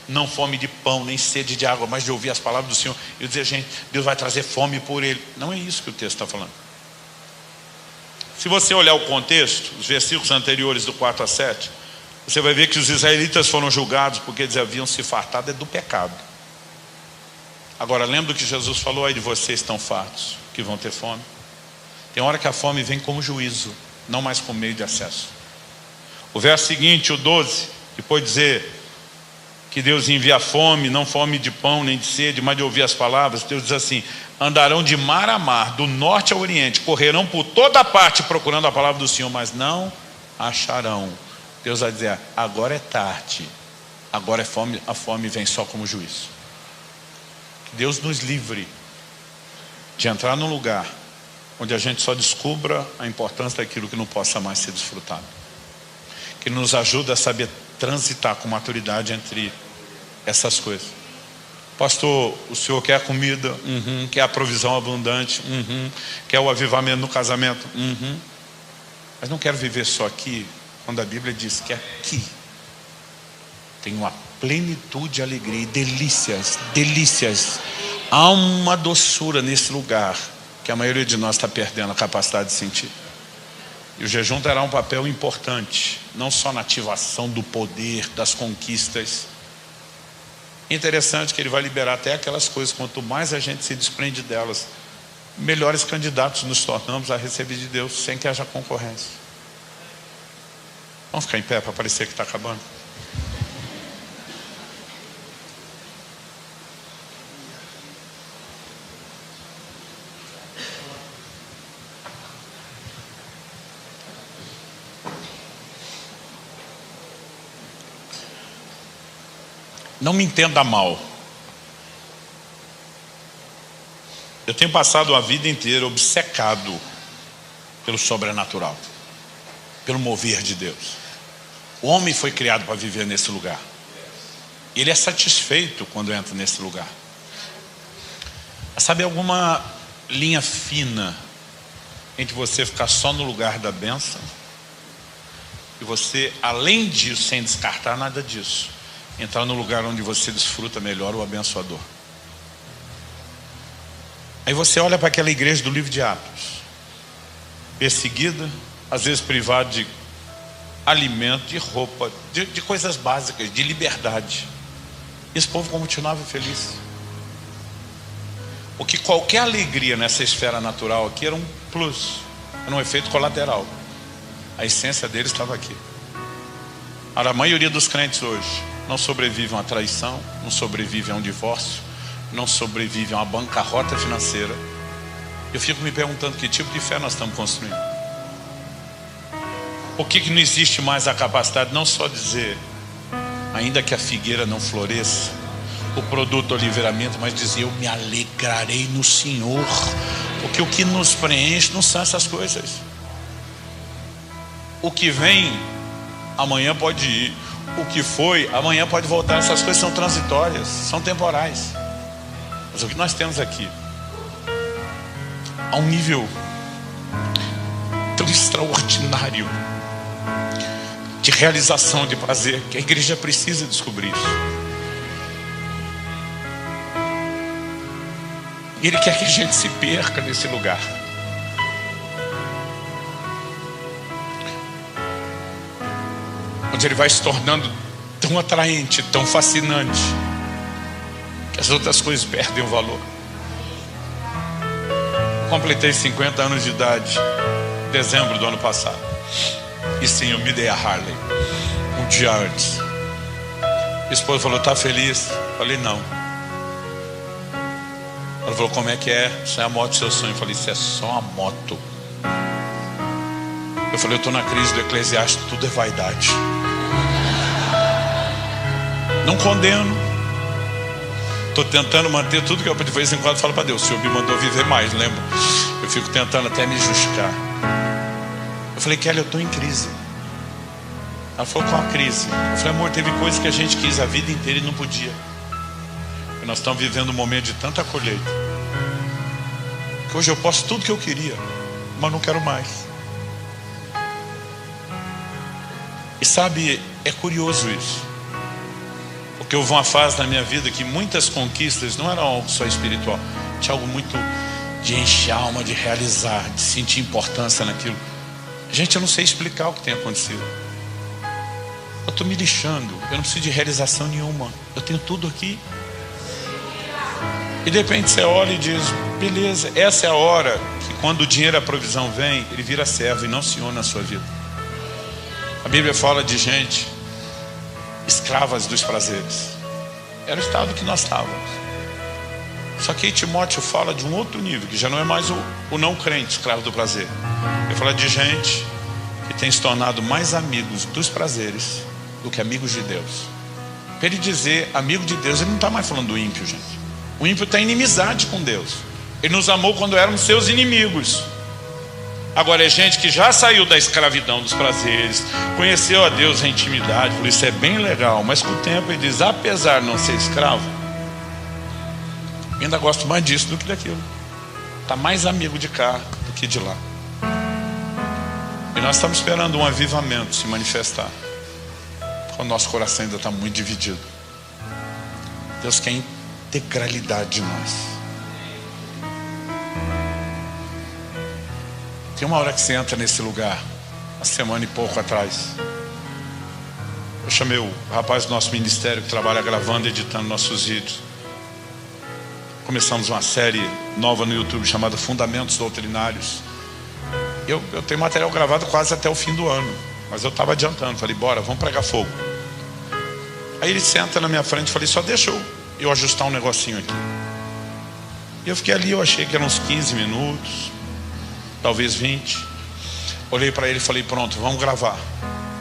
Não fome de pão, nem sede de água, mas de ouvir as palavras do Senhor. E eu dizer: gente, Deus vai trazer fome por Ele. Não é isso que o texto está falando. Se você olhar o contexto, os versículos anteriores do 4 a 7, você vai ver que os israelitas foram julgados porque eles haviam se fartado do pecado. Agora, lembra do que Jesus falou: aí de vocês estão fartos, que vão ter fome. Tem hora que a fome vem como juízo, não mais como meio de acesso. O verso seguinte, o 12, depois de dizer que Deus envia fome, não fome de pão nem de sede, mas de ouvir as palavras, Deus diz assim: andarão de mar a mar, do norte ao oriente, correrão por toda parte procurando a palavra do Senhor, mas não acharão. Deus vai dizer: agora é tarde, agora é fome, a fome vem só como juízo. Que Deus nos livre de entrar num lugar onde a gente só descubra a importância daquilo que não possa mais ser desfrutado. Que nos ajude a saber transitar com maturidade entre essas coisas. Pastor, o senhor quer a comida? Quer a provisão abundante? Quer o avivamento no casamento? Mas não quero viver só aqui, quando a Bíblia diz que aqui tem uma plenitude, alegria e delícias, delícias. Há uma doçura nesse lugar que a maioria de nós está perdendo a capacidade de sentir. E o jejum terá um papel importante, não só na ativação do poder, das conquistas. Interessante que ele vai liberar até aquelas coisas, quanto mais a gente se desprende delas, melhores candidatos nos tornamos a receber de Deus, sem que haja concorrência. Vamos ficar em pé para parecer que está acabando? Não me entenda mal. Eu tenho passado a vida inteira obcecado pelo sobrenatural, pelo mover de Deus. O homem foi criado para viver nesse lugar. Ele é satisfeito quando entra nesse lugar. Sabe alguma linha fina entre você ficar só no lugar da bênção e você, além disso, sem descartar nada disso, entrar no lugar onde você desfruta melhor o abençoador? Aí você olha para aquela igreja do livro de Atos, perseguida, às vezes privada de alimento, de roupa, de coisas básicas, de liberdade. Esse povo continuava feliz. Porque qualquer alegria nessa esfera natural aqui era um plus, era um efeito colateral. A essência deles estava aqui. A maioria dos crentes hoje não sobrevive a uma traição, não sobrevive a um divórcio, não sobrevive a uma bancarrota financeira. Eu fico me perguntando que tipo de fé nós estamos construindo. Por que não existe mais a capacidade, não só dizer, ainda que a figueira não floresça, o produto do oliveiramento, mas dizer: eu me alegrarei no Senhor. Porque o que nos preenche não são essas coisas. O que vem, amanhã pode ir. O que foi, amanhã pode voltar. Essas coisas são transitórias, são temporais. Mas o que nós temos aqui, a um nível tão extraordinário, de realização, de prazer, que a igreja precisa descobrir isso. E Ele quer que a gente se perca nesse lugar. Onde Ele vai se tornando tão atraente, tão fascinante, que as outras coisas perdem o valor. Completei 50 anos de idade em dezembro do ano passado. E sim, eu me dei a Harley um dia antes. Minha esposa falou: tá feliz? Eu falei: não. Ela falou: como é que é? Isso é a moto do seu sonho. Eu falei: isso é só uma moto. Eu falei: eu estou na crise do Eclesiastes, tudo é vaidade. Não condeno. Estou tentando manter tudo que eu de vez em quando falo para Deus: o Senhor me mandou viver mais, lembra? Eu fico tentando até me justificar. Eu falei: Kelly, eu estou em crise. Ela falou: qual a crise? Eu falei: amor, teve coisas que a gente quis a vida inteira e não podia. E nós estamos vivendo um momento de tanta colheita, que hoje eu posso tudo que eu queria, mas não quero mais. E sabe, é curioso isso, porque houve uma fase na minha vida que muitas conquistas não eram algo só espiritual, tinha algo muito de encher a alma, de realizar, de sentir importância naquilo. Gente, eu não sei explicar o que tem acontecido. Eu estou me lixando, eu não preciso de realização nenhuma, eu tenho tudo aqui. E de repente você olha e diz: beleza, essa é a hora que quando o dinheiro e a provisão vem, ele vira servo e não senhor na sua vida. A Bíblia fala de gente escravas dos prazeres. Era o estado que nós estávamos. Só que aí Timóteo fala de um outro nível, que já não é mais o não crente escravo do prazer. Ele fala de gente que tem se tornado mais amigos dos prazeres do que amigos de Deus. Para ele dizer amigo de Deus, ele não está mais falando do ímpio, gente. O ímpio tem inimizade com Deus. Ele nos amou quando éramos seus inimigos. Agora é gente que já saiu da escravidão dos prazeres, conheceu a Deus em intimidade, falou: isso é bem legal, mas com o tempo ele diz: apesar de não ser escravo, eu ainda gosto mais disso do que daquilo. Está mais amigo de cá do que de lá. E nós estamos esperando um avivamento se manifestar. O nosso coração ainda está muito dividido. Deus quer integralidade de nós. Tem uma hora que você entra nesse lugar, uma semana e pouco atrás. Eu chamei o rapaz do nosso ministério que trabalha gravando e editando nossos vídeos. Começamos uma série nova no YouTube chamada Fundamentos Doutrinários. Eu tenho material gravado quase até o fim do ano, mas eu estava adiantando. Falei: bora, vamos pregar fogo. Aí ele senta na minha frente. Falei: só deixa eu ajustar um negocinho aqui. E eu fiquei ali, eu achei que eram uns 15 minutos, talvez 20. Olhei para ele e falei: pronto, vamos gravar.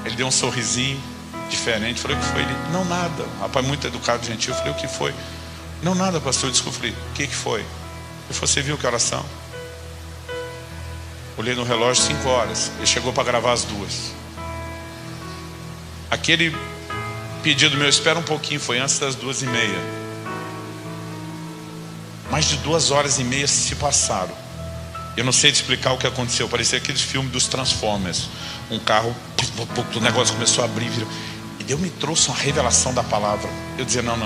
Ele deu um sorrisinho diferente. Falei: o que foi? Ele: não, nada. Rapaz muito educado, gentil. Eu falei: o que foi? Não, nada, pastor, desculpa. Falei: o que foi? Ele falou: você viu que horas são? Olhei no relógio, 5 horas. Ele chegou para gravar às 2. Aquele pedido meu: espera um pouquinho, foi antes das 2:30. Mais de 2 horas e meia se passaram. Eu não sei te explicar o que aconteceu. Parecia aqueles filmes dos Transformers. Um carro, o negócio começou a abrir, virou. E Deus me trouxe uma revelação da palavra. Eu dizia: não.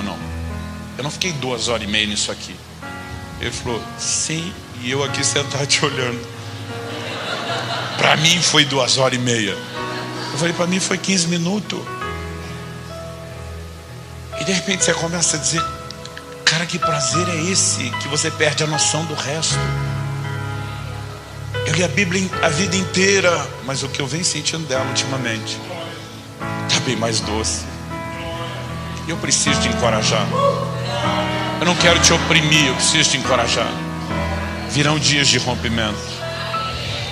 Eu não fiquei 2 horas e meia nisso aqui. Ele falou: sim. E eu aqui sentado te olhando. Para mim foi 2 horas e meia. Eu falei: para mim foi 15 minutos. E de repente você começa a dizer: cara, que prazer é esse? Que você perde a noção do resto. Eu li a Bíblia a vida inteira, mas o que eu venho sentindo dela ultimamente está bem mais doce. Eu preciso te encorajar. Eu não quero te oprimir, eu preciso te encorajar. Virão dias de rompimento.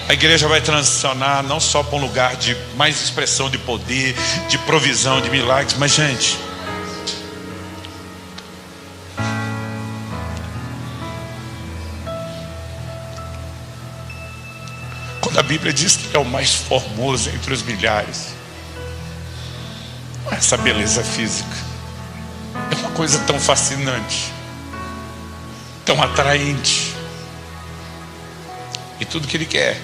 A igreja vai transicionar não só para um lugar de mais expressão de poder, de provisão, de milagres, mas gente, quando a Bíblia diz que é o mais formoso entre os milhares, não é essa beleza física, é uma coisa tão fascinante, tão atraente. E tudo que Ele quer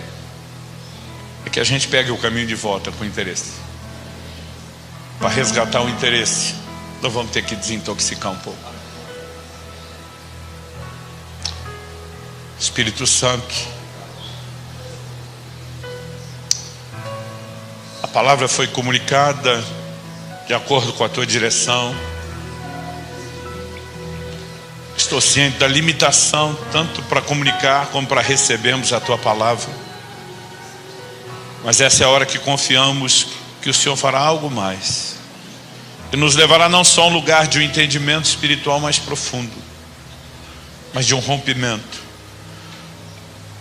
é que a gente pegue o caminho de volta com interesse. para resgatar o interesse, nós vamos ter que desintoxicar um pouco. Espírito Santo, a palavra foi comunicada de acordo com a tua direção. Estou ciente da limitação, tanto para comunicar como para recebermos a tua palavra. Mas essa é a hora que confiamos que o Senhor fará algo mais, e nos levará não só a um lugar de um entendimento espiritual mais profundo, mas de um rompimento.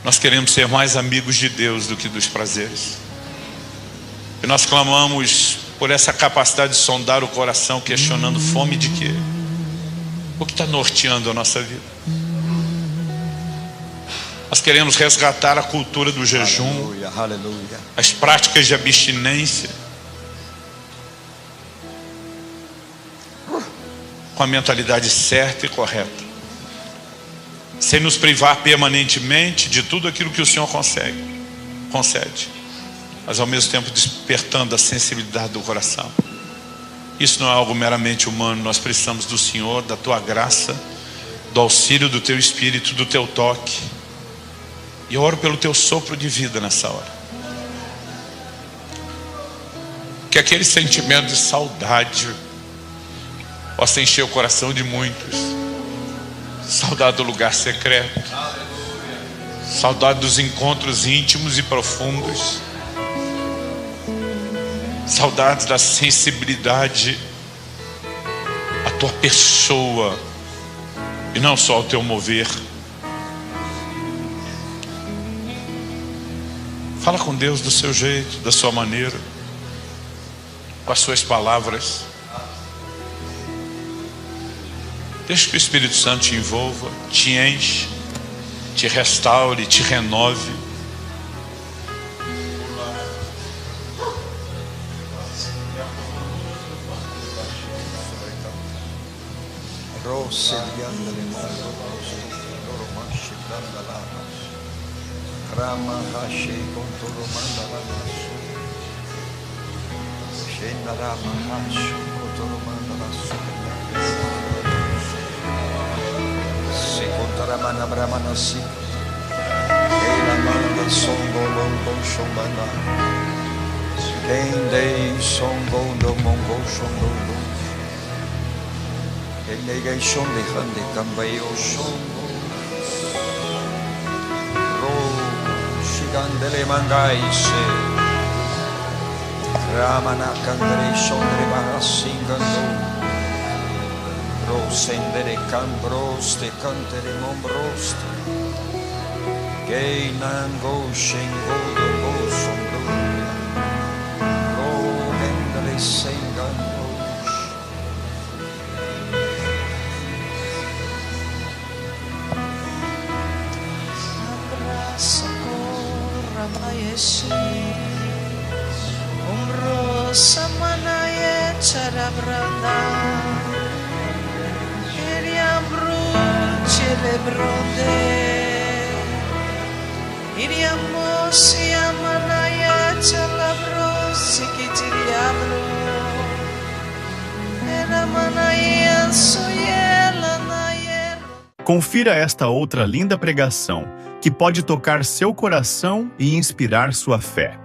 Nós queremos ser mais amigos de Deus do que dos prazeres. E nós clamamos por essa capacidade de sondar o coração, questionando fome de quê? O que está norteando a nossa vida? Nós queremos resgatar a cultura do jejum, Aleluia, aleluia. as práticas de abstinência, com a mentalidade certa e correta, sem nos privar permanentemente de tudo aquilo que o Senhor concede, mas ao mesmo tempo despertando a sensibilidade do coração. Isso não é algo meramente humano. Nós precisamos do Senhor, da tua graça, do auxílio do teu Espírito, do teu toque. E eu oro pelo teu sopro de vida nessa hora. Que aquele sentimento de saudade possa encher o coração de muitos. Saudade do lugar secreto, saudade dos encontros íntimos e profundos, saudades da sensibilidade à tua pessoa e não só ao teu mover. Fala com Deus do seu jeito, da sua maneira, com as suas palavras. Deixa que o Espírito Santo te envolva, te enche, te restaure, te renove. Ramana Brahmana Si Ela Manda Songo Longo Shombana Kende Songo do Mongo Shondo Elega Shonde Hande Kambayo Shongo Ro Shigandele Mangaise Ramana Kandre Shondre Barasingando Sendere cambros te cantere mombroste Gay nango shengo do go sombro Ro vendere senganos Abraça corra maieshi Umbrosa manaye charabranda Celebronde Iriamo si amanaya celebro sikitiriabro Era manaya soyela nayer. Confira esta outra linda pregação que pode tocar seu coração e inspirar sua fé.